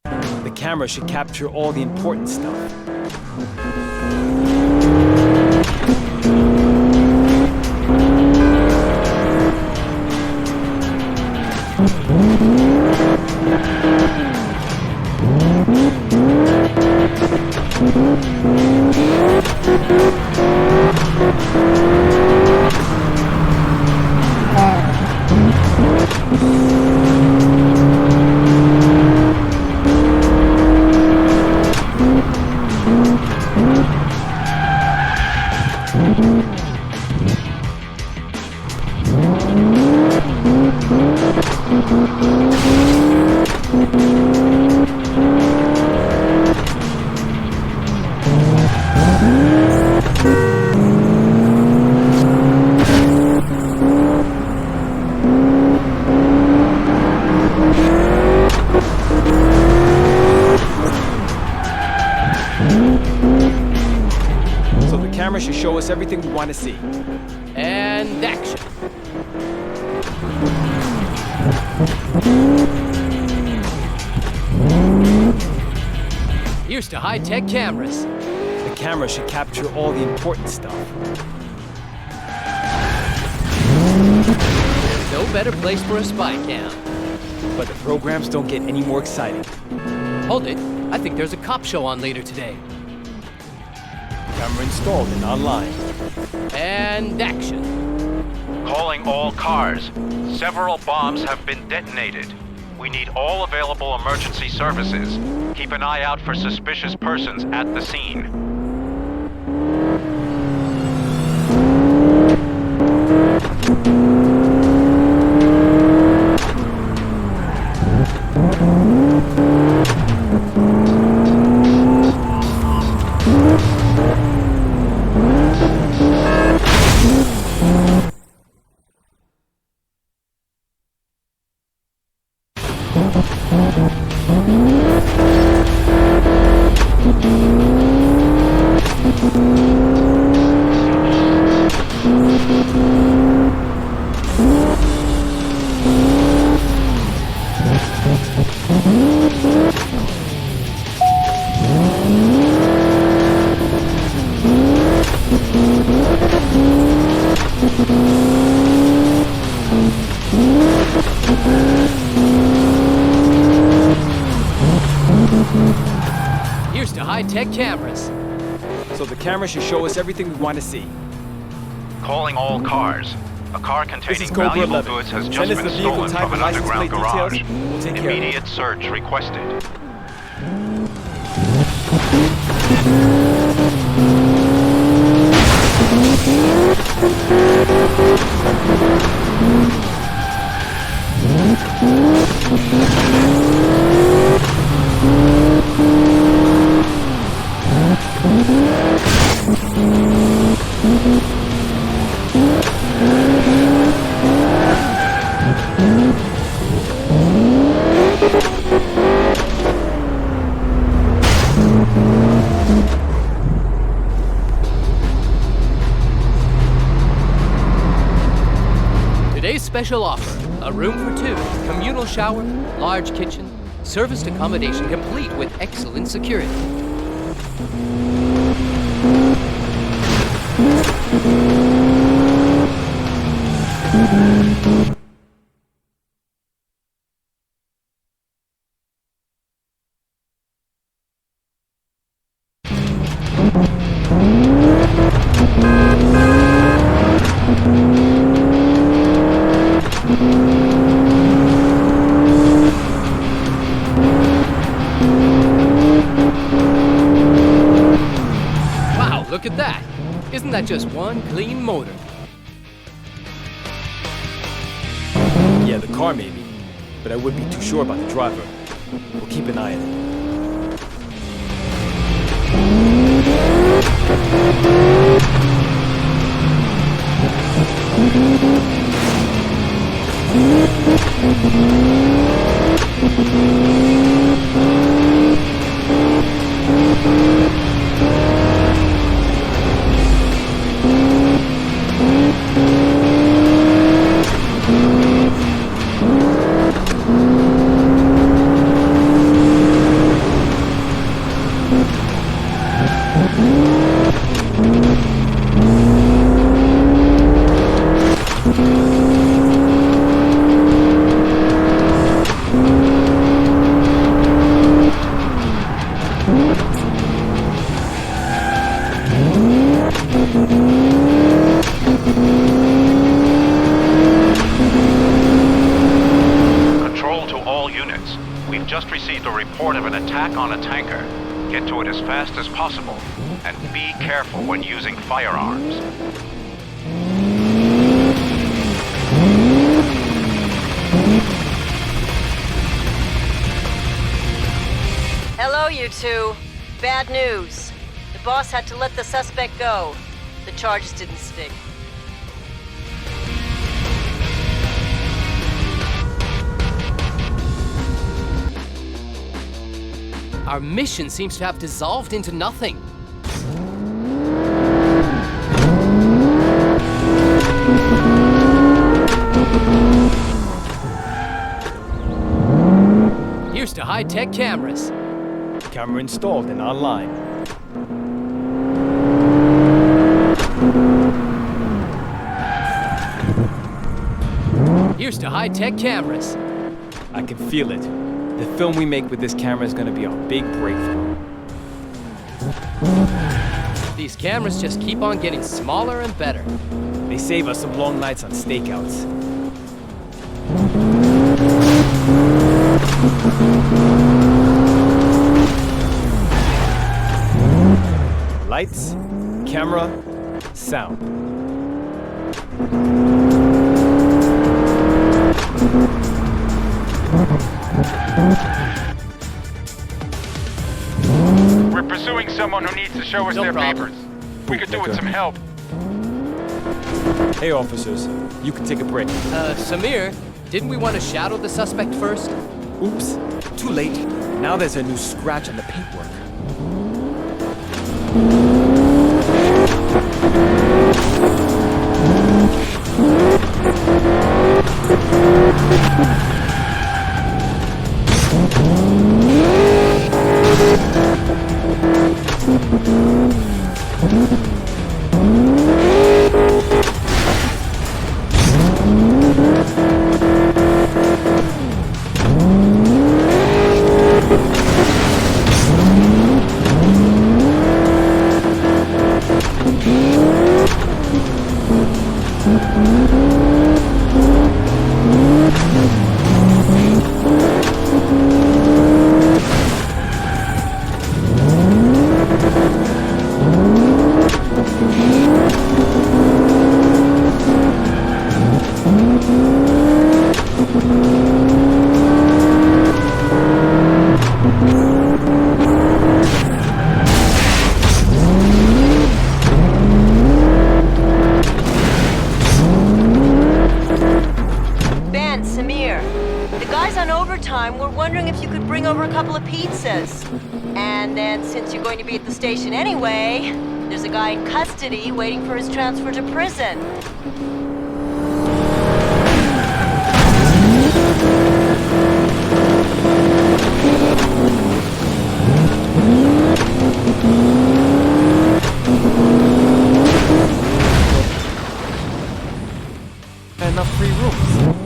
The camera should capture all the important stuff. So the camera should show us everything we want to see. And action. Here's to high-tech cameras. The camera should capture all the important stuff. There's no better place for a spy cam. But the programs don't get any more exciting. Hold it. I think there's a cop show on later today. Camera installed and online. And action. Calling all cars. Several bombs have been detonated. We need all available emergency services. Keep an eye out for suspicious persons at the scene. Here's to high-tech cameras. So the camera should show us everything we want to see. Calling all cars. A car This containing is Cobra valuable 11. goods has Send just us been the vehicle stolen type from an and license underground plate garage. details. We'll take care of it. Immediate search requested. Today's special offer, a room for two, communal shower, large kitchen, serviced accommodation complete with excellent security. Wow, look at that. Isn't that just one clean motor? Yeah, the car maybe, but I wouldn't be too sure about the driver. We'll keep an eye on it. Control to all units. We've just received a report of an attack on a tanker. Get to it as fast as possible, and be careful when using firearms. Hello, you two. Bad news. The boss had to let the suspect go. The charges didn't stick. Our mission seems to have dissolved into nothing. Here's to high-tech cameras. Camera installed and online. Here's to high-tech cameras. I can feel it. The film we make with this camera is gonna be our big breakthrough. These cameras just keep on getting smaller and better. They save us some long nights on stakeouts. Lights, camera, sound. We're pursuing someone who needs to show us No their problem. papers. We could do with some help. Hey officers, you can take a break. Samir, didn't we want to shadow the suspect first? Oops, too late. Now there's a new scratch on the paintwork. We're wondering if you could bring over a couple of pizzas. And then, since you're going to be at the station anyway, there's a guy in custody waiting for his transfer to prison. Enough free rooms.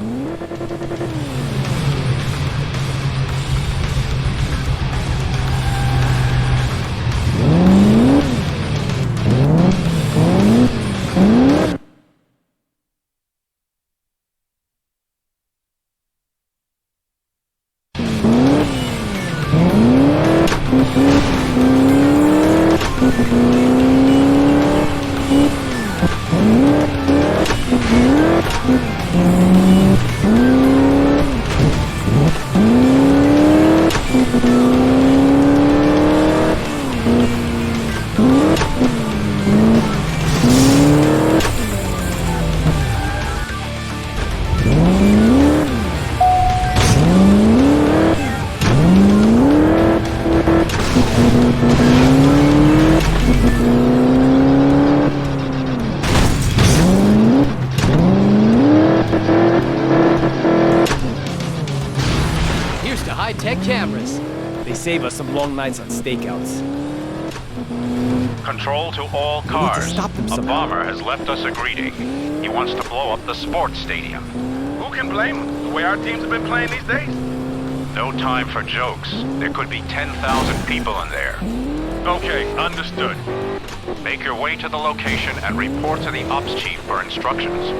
high-tech cameras. They save us some long nights on stakeouts. Control to all cars. stop them A somehow. bomber has left us a greeting. He wants to blow up the sports stadium. Who can blame him? The way our teams have been playing these days? No time for jokes. There could be 10,000 people in there. Okay, understood. Make your way to the location and report to the ops chief for instructions.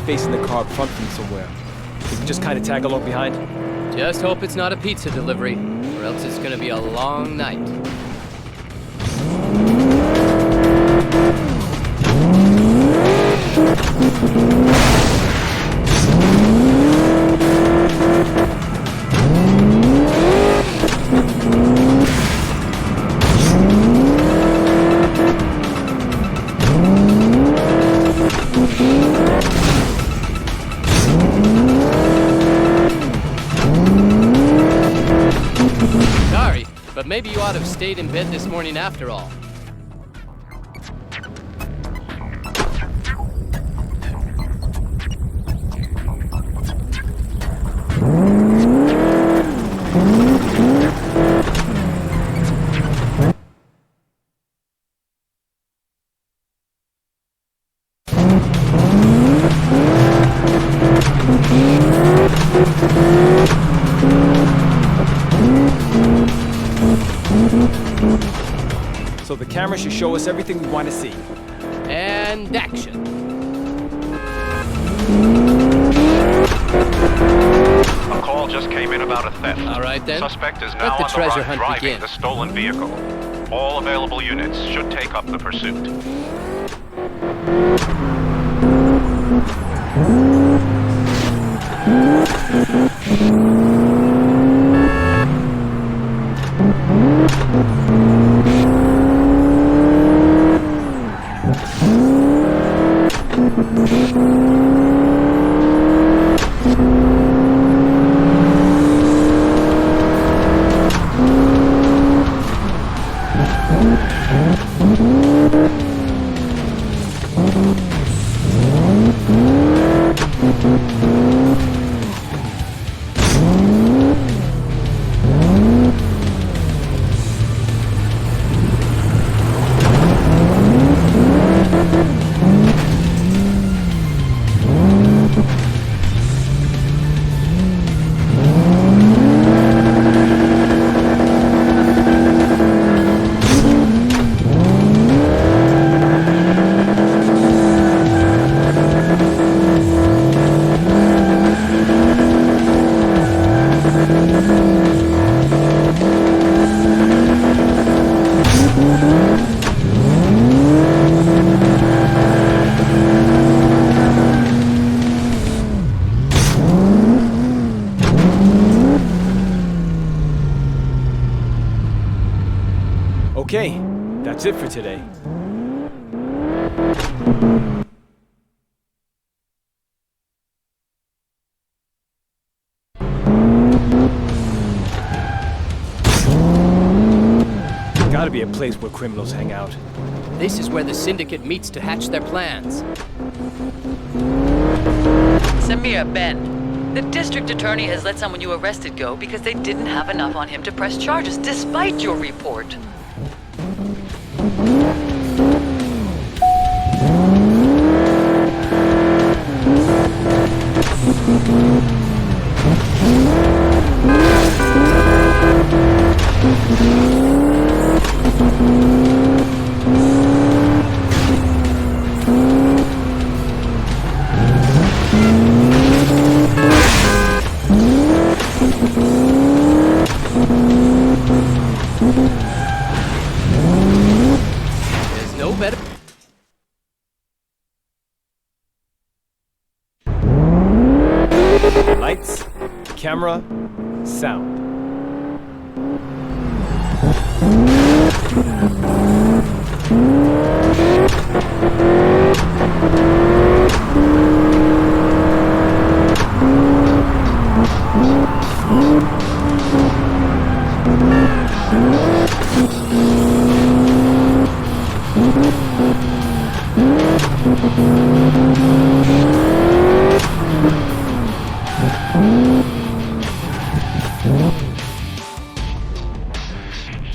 Face in the car up front from somewhere. We can just kind of tag along behind. Just hope it's not a pizza delivery, or else it's gonna be a long night. But maybe you ought to have stayed in bed this morning after all. So the camera should show us everything we want to see. And action. A call just came in about a theft. All right then. Suspect is now Let the on treasure the run hunt driving begin. the stolen vehicle. All available units should take up the pursuit. Okay, that's it for today. Gotta be a place where criminals hang out. This is where the Syndicate meets to hatch their plans. Samir, Ben, the district attorney has let someone you arrested go because they didn't have enough on him to press charges, despite your report. There's no better... Lights, camera, sound.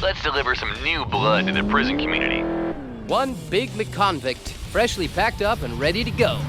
Let's deliver some new blood to the prison community. One big McConvict, freshly packed up and ready to go.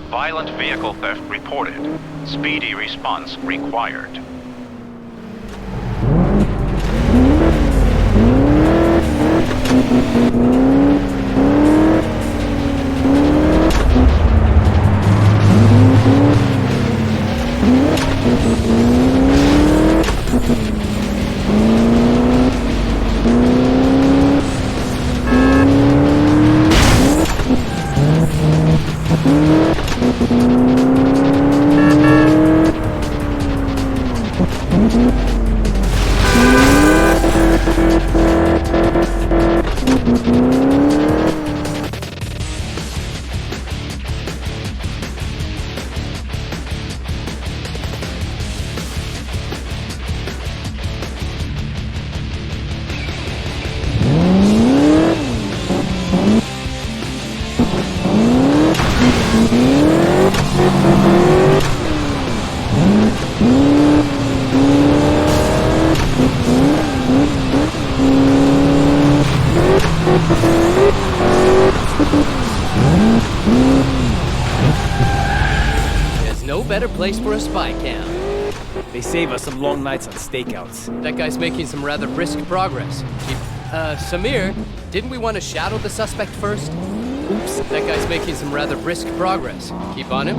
Violent vehicle theft reported. Speedy response required. There's no better place for a spy cam. They save us some long nights on stakeouts. That guy's making some rather brisk progress. Samir, didn't we want to shadow the suspect first? Oops, that guy's making some rather brisk progress. Keep on him.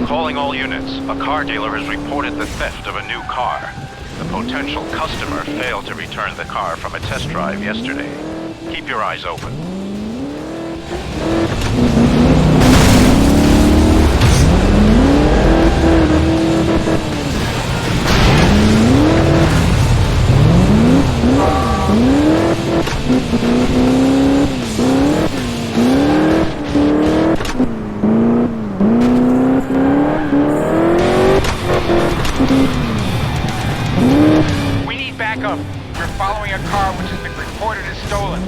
Calling all units. A car dealer has reported the theft of a new car. The potential customer failed to return the car from a test drive yesterday. Keep your eyes open. We need backup. We're following a car which has been reported as stolen.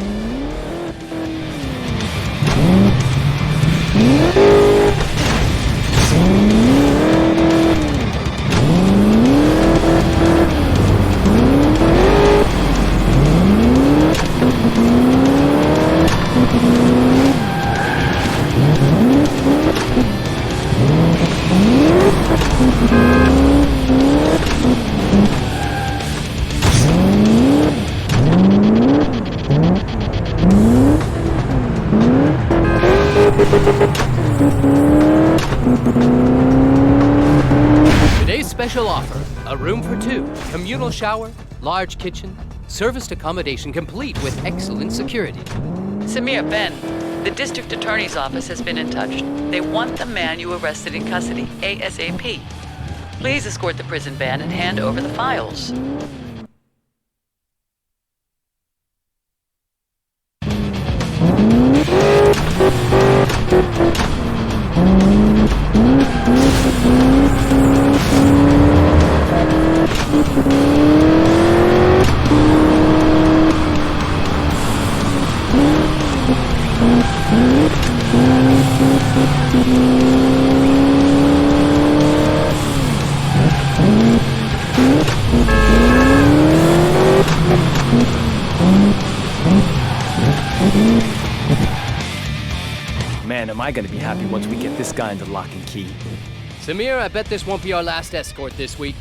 Today's special offer, a room for two, communal shower, large kitchen, serviced accommodation complete with excellent security. Samir, Ben, the district attorney's office has been in touch. They want the man you arrested in custody, ASAP. Please escort the prison van and hand over the files. Man, am I gonna be happy once we get this guy into lock and key. Samir, I bet this won't be our last escort this week.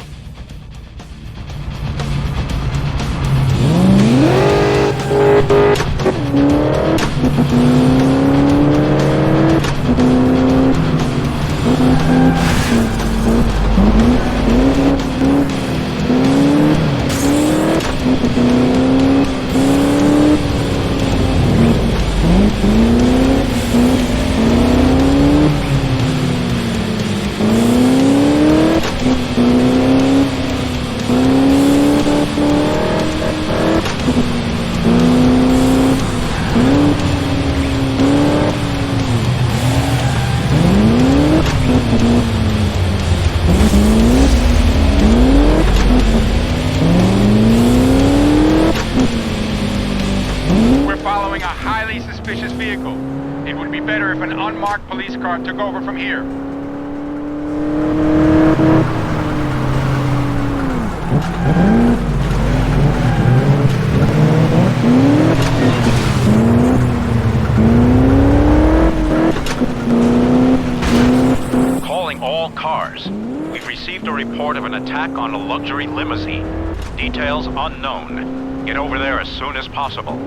Better if an unmarked police car took over from here. Calling all cars. We've received a report of an attack on a luxury limousine. Details unknown. Get over there as soon as possible.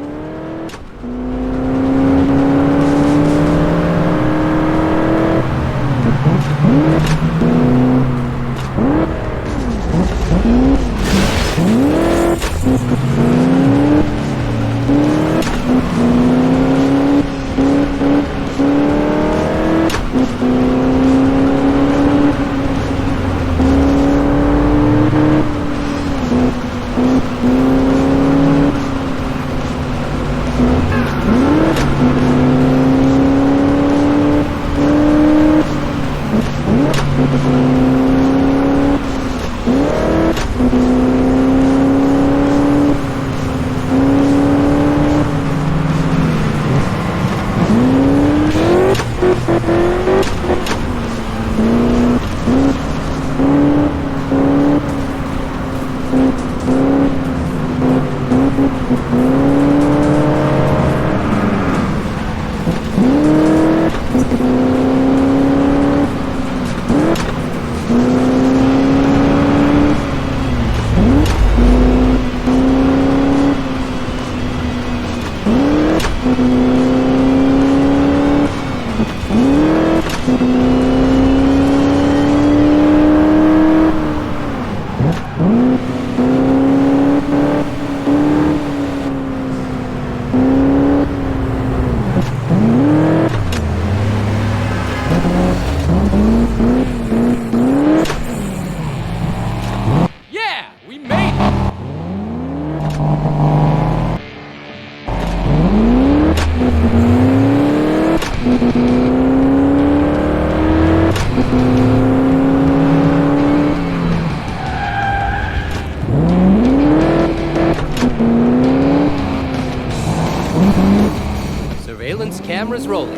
Surveillance cameras rolling.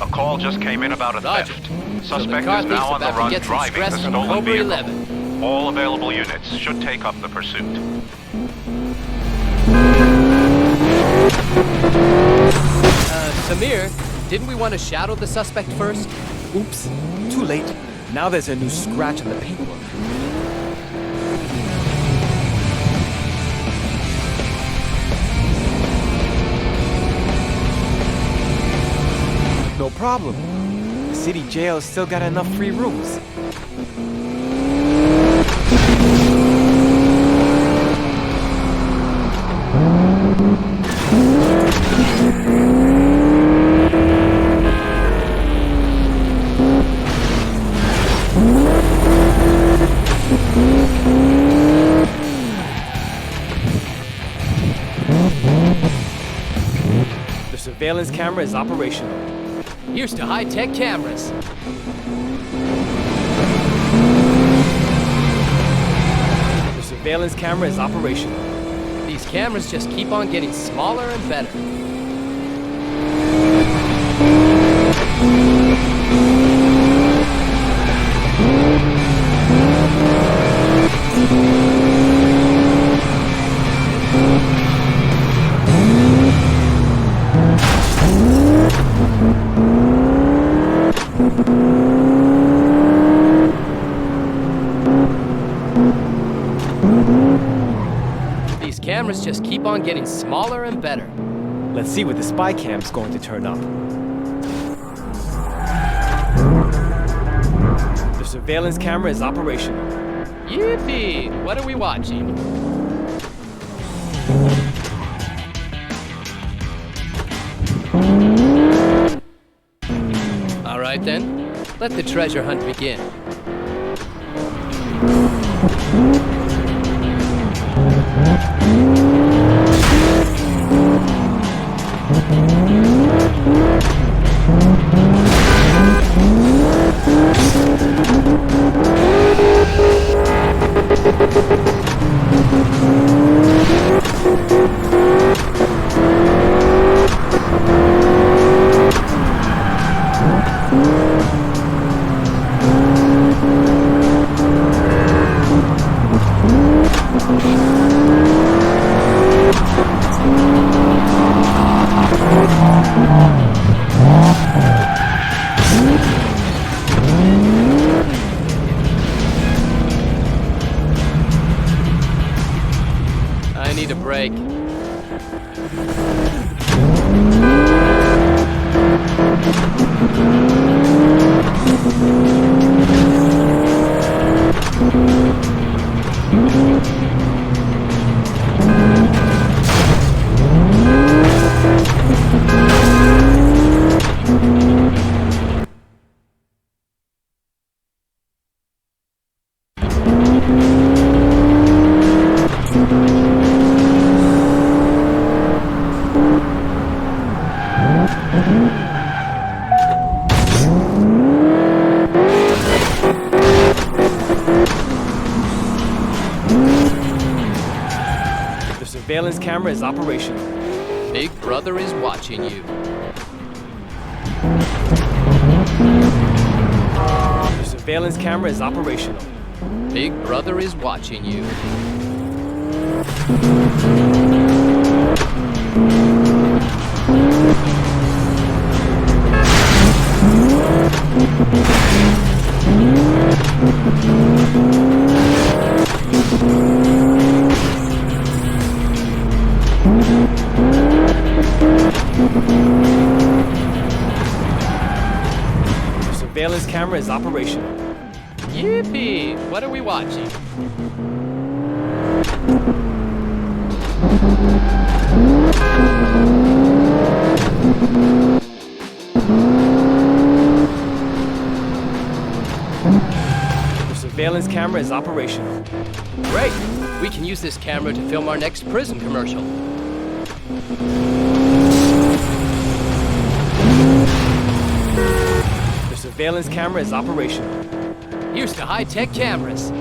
A call just came in about a theft. Suspect is now on the run driving the stolen vehicle. 11. All available units should take up the pursuit. Samir, didn't we want to shadow the suspect first? Oops, too late. Now there's a new scratch on the paintwork. problem. The city jail's still got enough free rooms. The surveillance camera is operational. Here's to high-tech cameras. The surveillance camera is operational. These cameras just keep on getting smaller and better. These cameras just keep on getting smaller and better. Let's see what the spy cam's going to turn up. The surveillance camera is operational. Yippee! What are we watching? All right then, let the treasure hunt begin. I need a break. The surveillance camera is operational. Big Brother is watching you. The surveillance camera is operational. Big Brother is watching you. The surveillance camera is operational. Yippee! What are we watching? The surveillance camera is operational. Great! We can use this camera to film our next prison commercial. The surveillance camera is operational. Here's to high-tech cameras.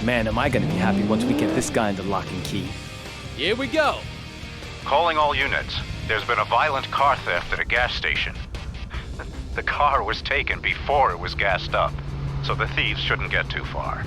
Man, am I gonna be happy once we get this guy into lock and key. Here we go. Calling all units. There's been a violent car theft at a gas station. The car was taken before it was gassed up, so the thieves shouldn't get too far.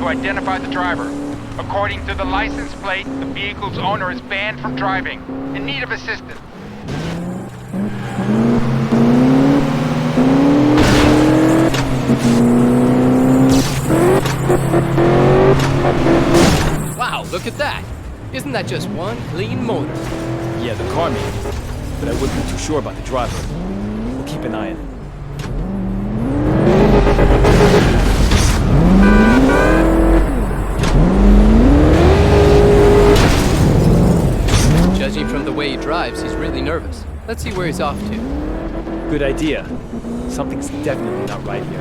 Identify the driver. According to the license plate, the vehicle's owner is banned from driving, in need of assistance. Wow, look at that. Isn't that just one clean motor? Yeah, the car maybe, but I wouldn't be too sure about the driver. We'll keep an eye on it. Judging from the way he drives, he's really nervous. Let's see where he's off to. Good idea. Something's definitely not right here.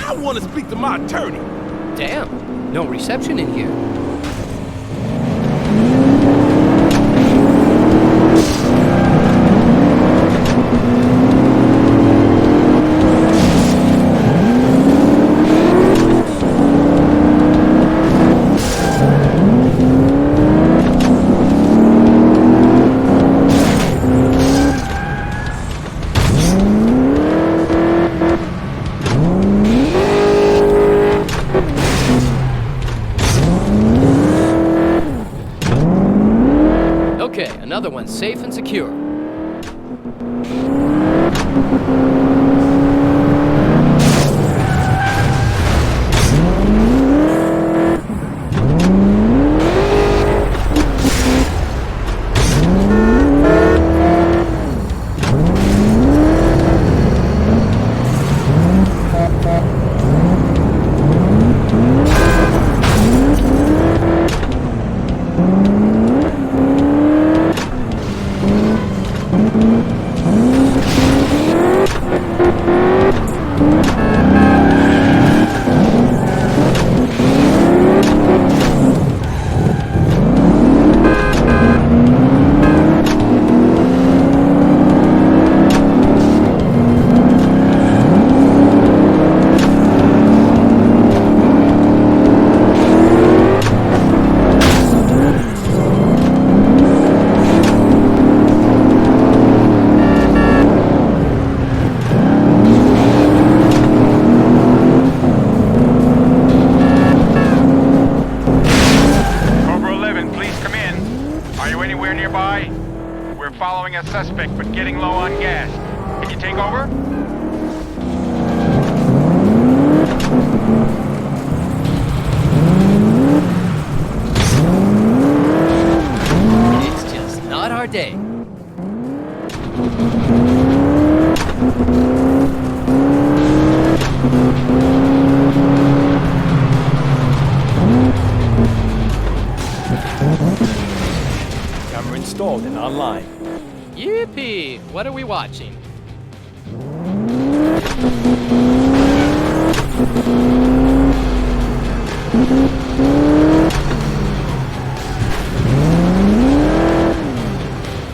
I want to speak to my attorney. Damn, no reception in here. Another one safe and secure. suspect, but getting low on gas. Can you take over? It's just not our day. Camera installed and online. Yippee! What are we watching?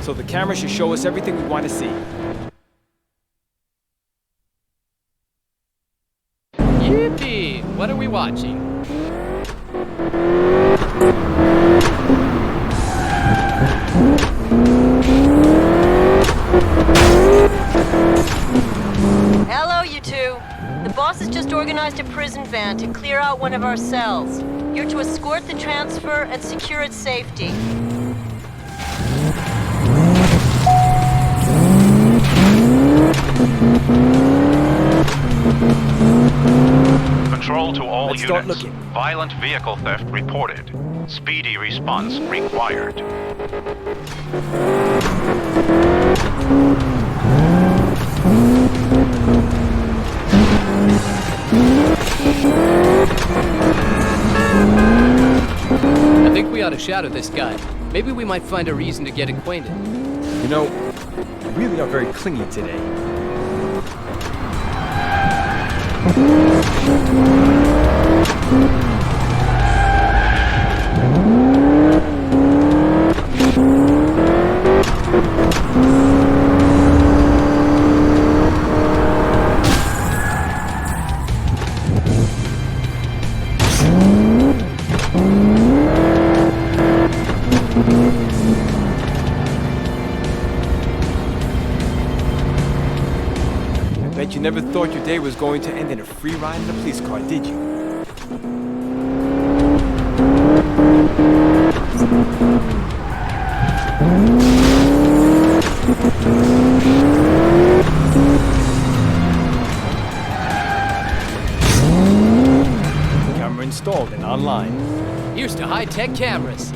So the camera should show us everything we want to see. Yippee! What are we watching? Hello, you two. The boss has just organized a prison van to clear out one of our cells. You're to escort the transfer and secure its safety. Control to all Let's start units. looking. Violent vehicle theft reported. Speedy response required. I think we ought to shadow this guy. Maybe we might find a reason to get acquainted. You know, you really are very clingy today. Bet you never thought your day was going to end in a free ride in a police car, did you? Camera installed and online. Here's to high-tech cameras.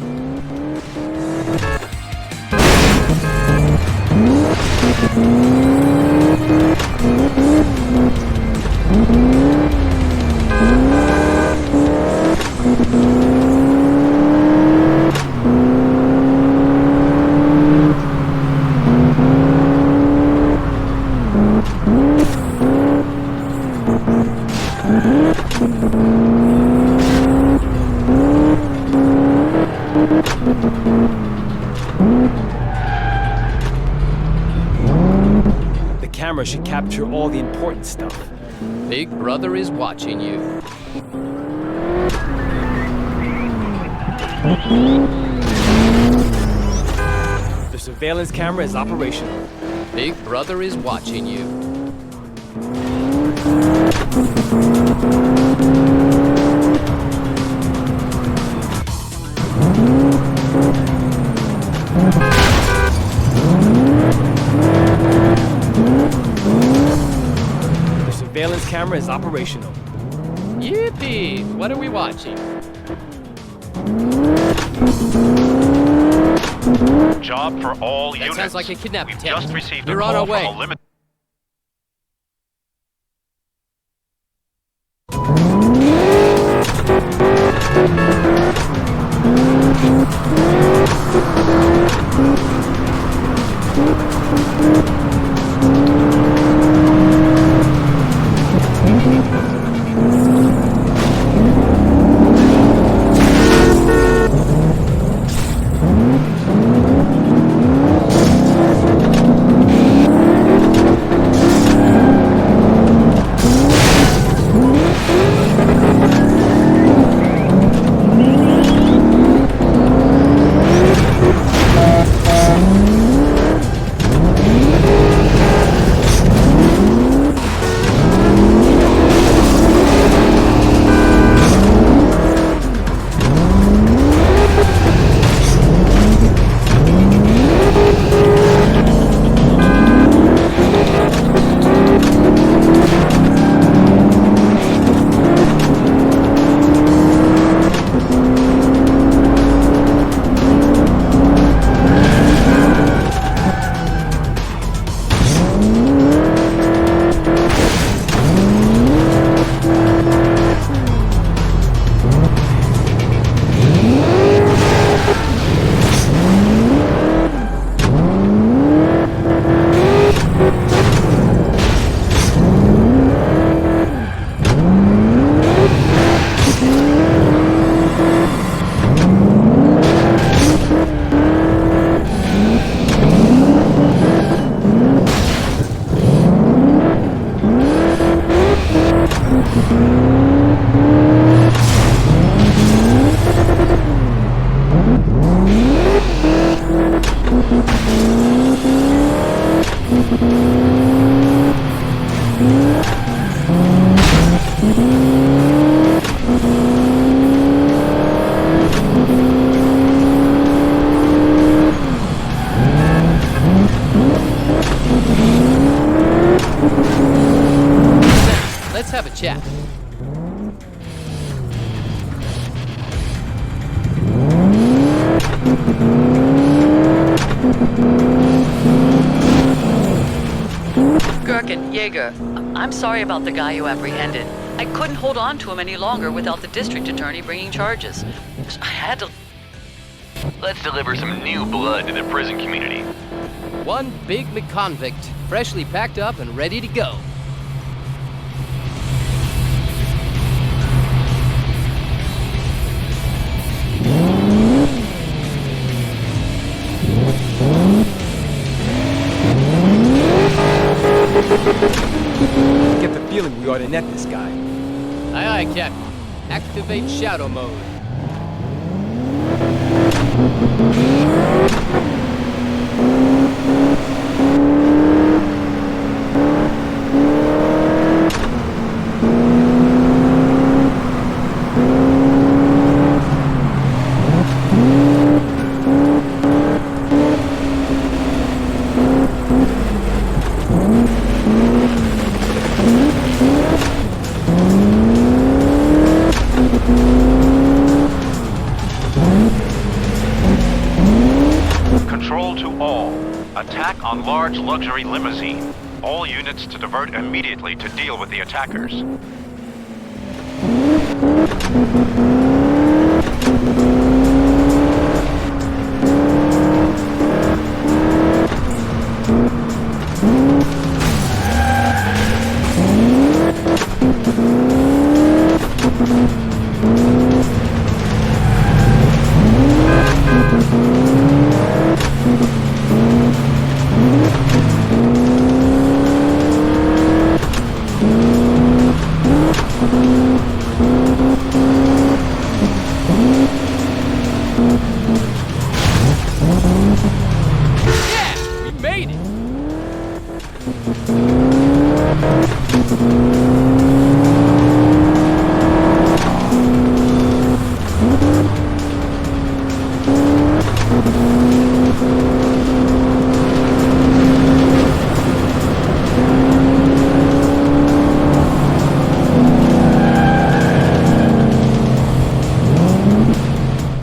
The camera should capture all the important stuff. Big Brother is watching you. The surveillance camera is operational. Big Brother is watching you. The surveillance camera is operational. Yippee! What are we watching? Job for all That units. sounds like a kidnapping We've attempt. just received We're a on call our way. from a limit. Let's have a chat. Gherkin, Jaeger, I'm sorry about the guy you apprehended. I couldn't hold on to him any longer without the district attorney bringing charges. I had to... Let's deliver some new blood to the prison community. One big McConvict, freshly packed up and ready to go. I get the feeling we ought to net this guy. Aye, aye, Captain. Activate shadow mode. Control to all. Attack on large luxury limousine. All units to divert immediately to deal with the attackers.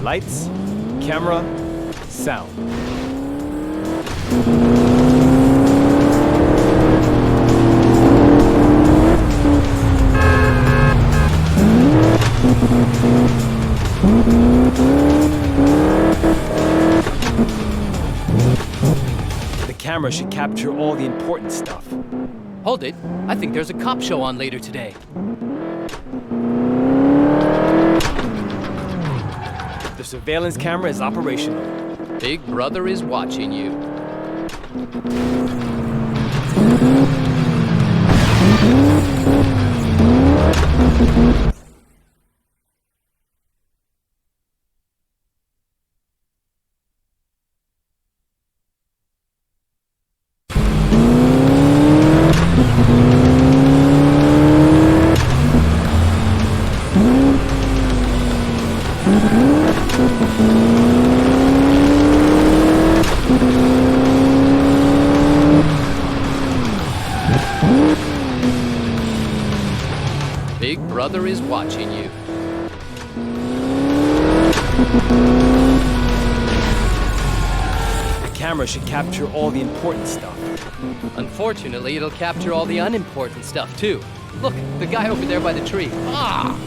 Lights, camera, sound. The camera should capture all the important stuff. Hold it. I think there's a cop show on later today. The surveillance camera is operational. Big Brother is watching you. Big Brother is watching you. The camera should capture all the important stuff. Unfortunately, it'll capture all the unimportant stuff, too. Look, the guy over there by the tree. Ah!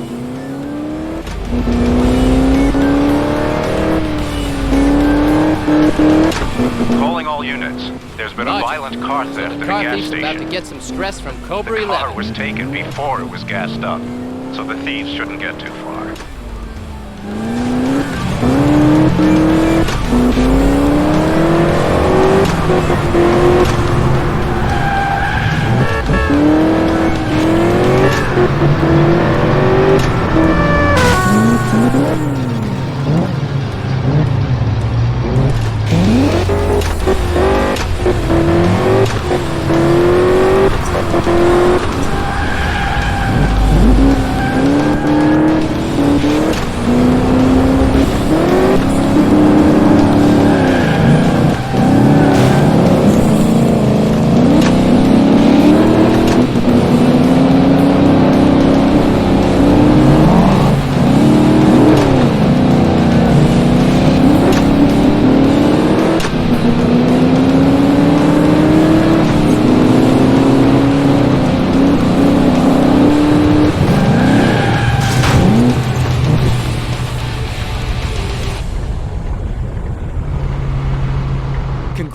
Calling all units. There's been a violent car theft at a Car gas thief's about to station. get some stress from Cobra The 11. car was taken before it was gassed up, so the thieves shouldn't get too far.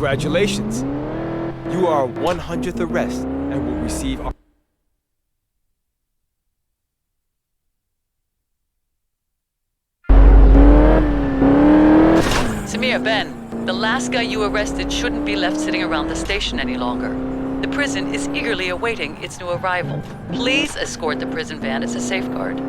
Congratulations. You are our 100th arrest and will receive our... Samir, Ben, the last guy you arrested shouldn't be left sitting around the station any longer. The prison is eagerly awaiting its new arrival. Please escort the prison van as a safeguard.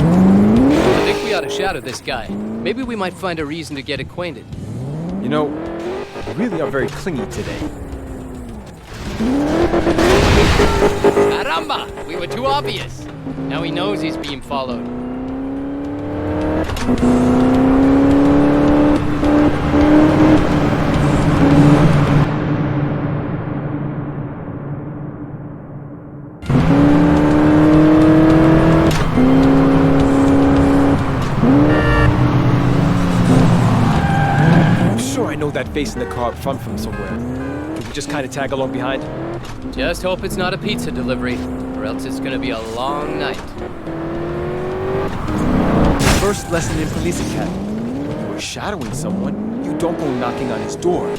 I think we ought to shadow this guy. Maybe we might find a reason to get acquainted. You know, you really are very clingy today. Caramba! We were too obvious. Now he knows he's being followed. I'm sure I know that face in the car up front from somewhere. Can we just kind of tag along behind? Just hope it's not a pizza delivery, or else it's gonna be a long night. First lesson in police academy. When you are shadowing someone, you don't go knocking on his door.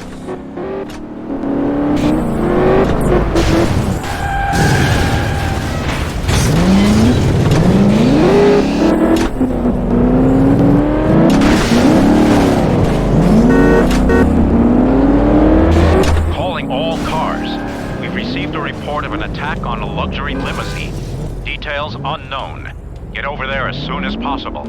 Calling all cars. We've received a report of an attack on a luxury limousine. Details unknown. Get over there as soon as possible.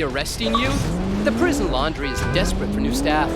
Arresting you? The prison laundry is desperate for new staff.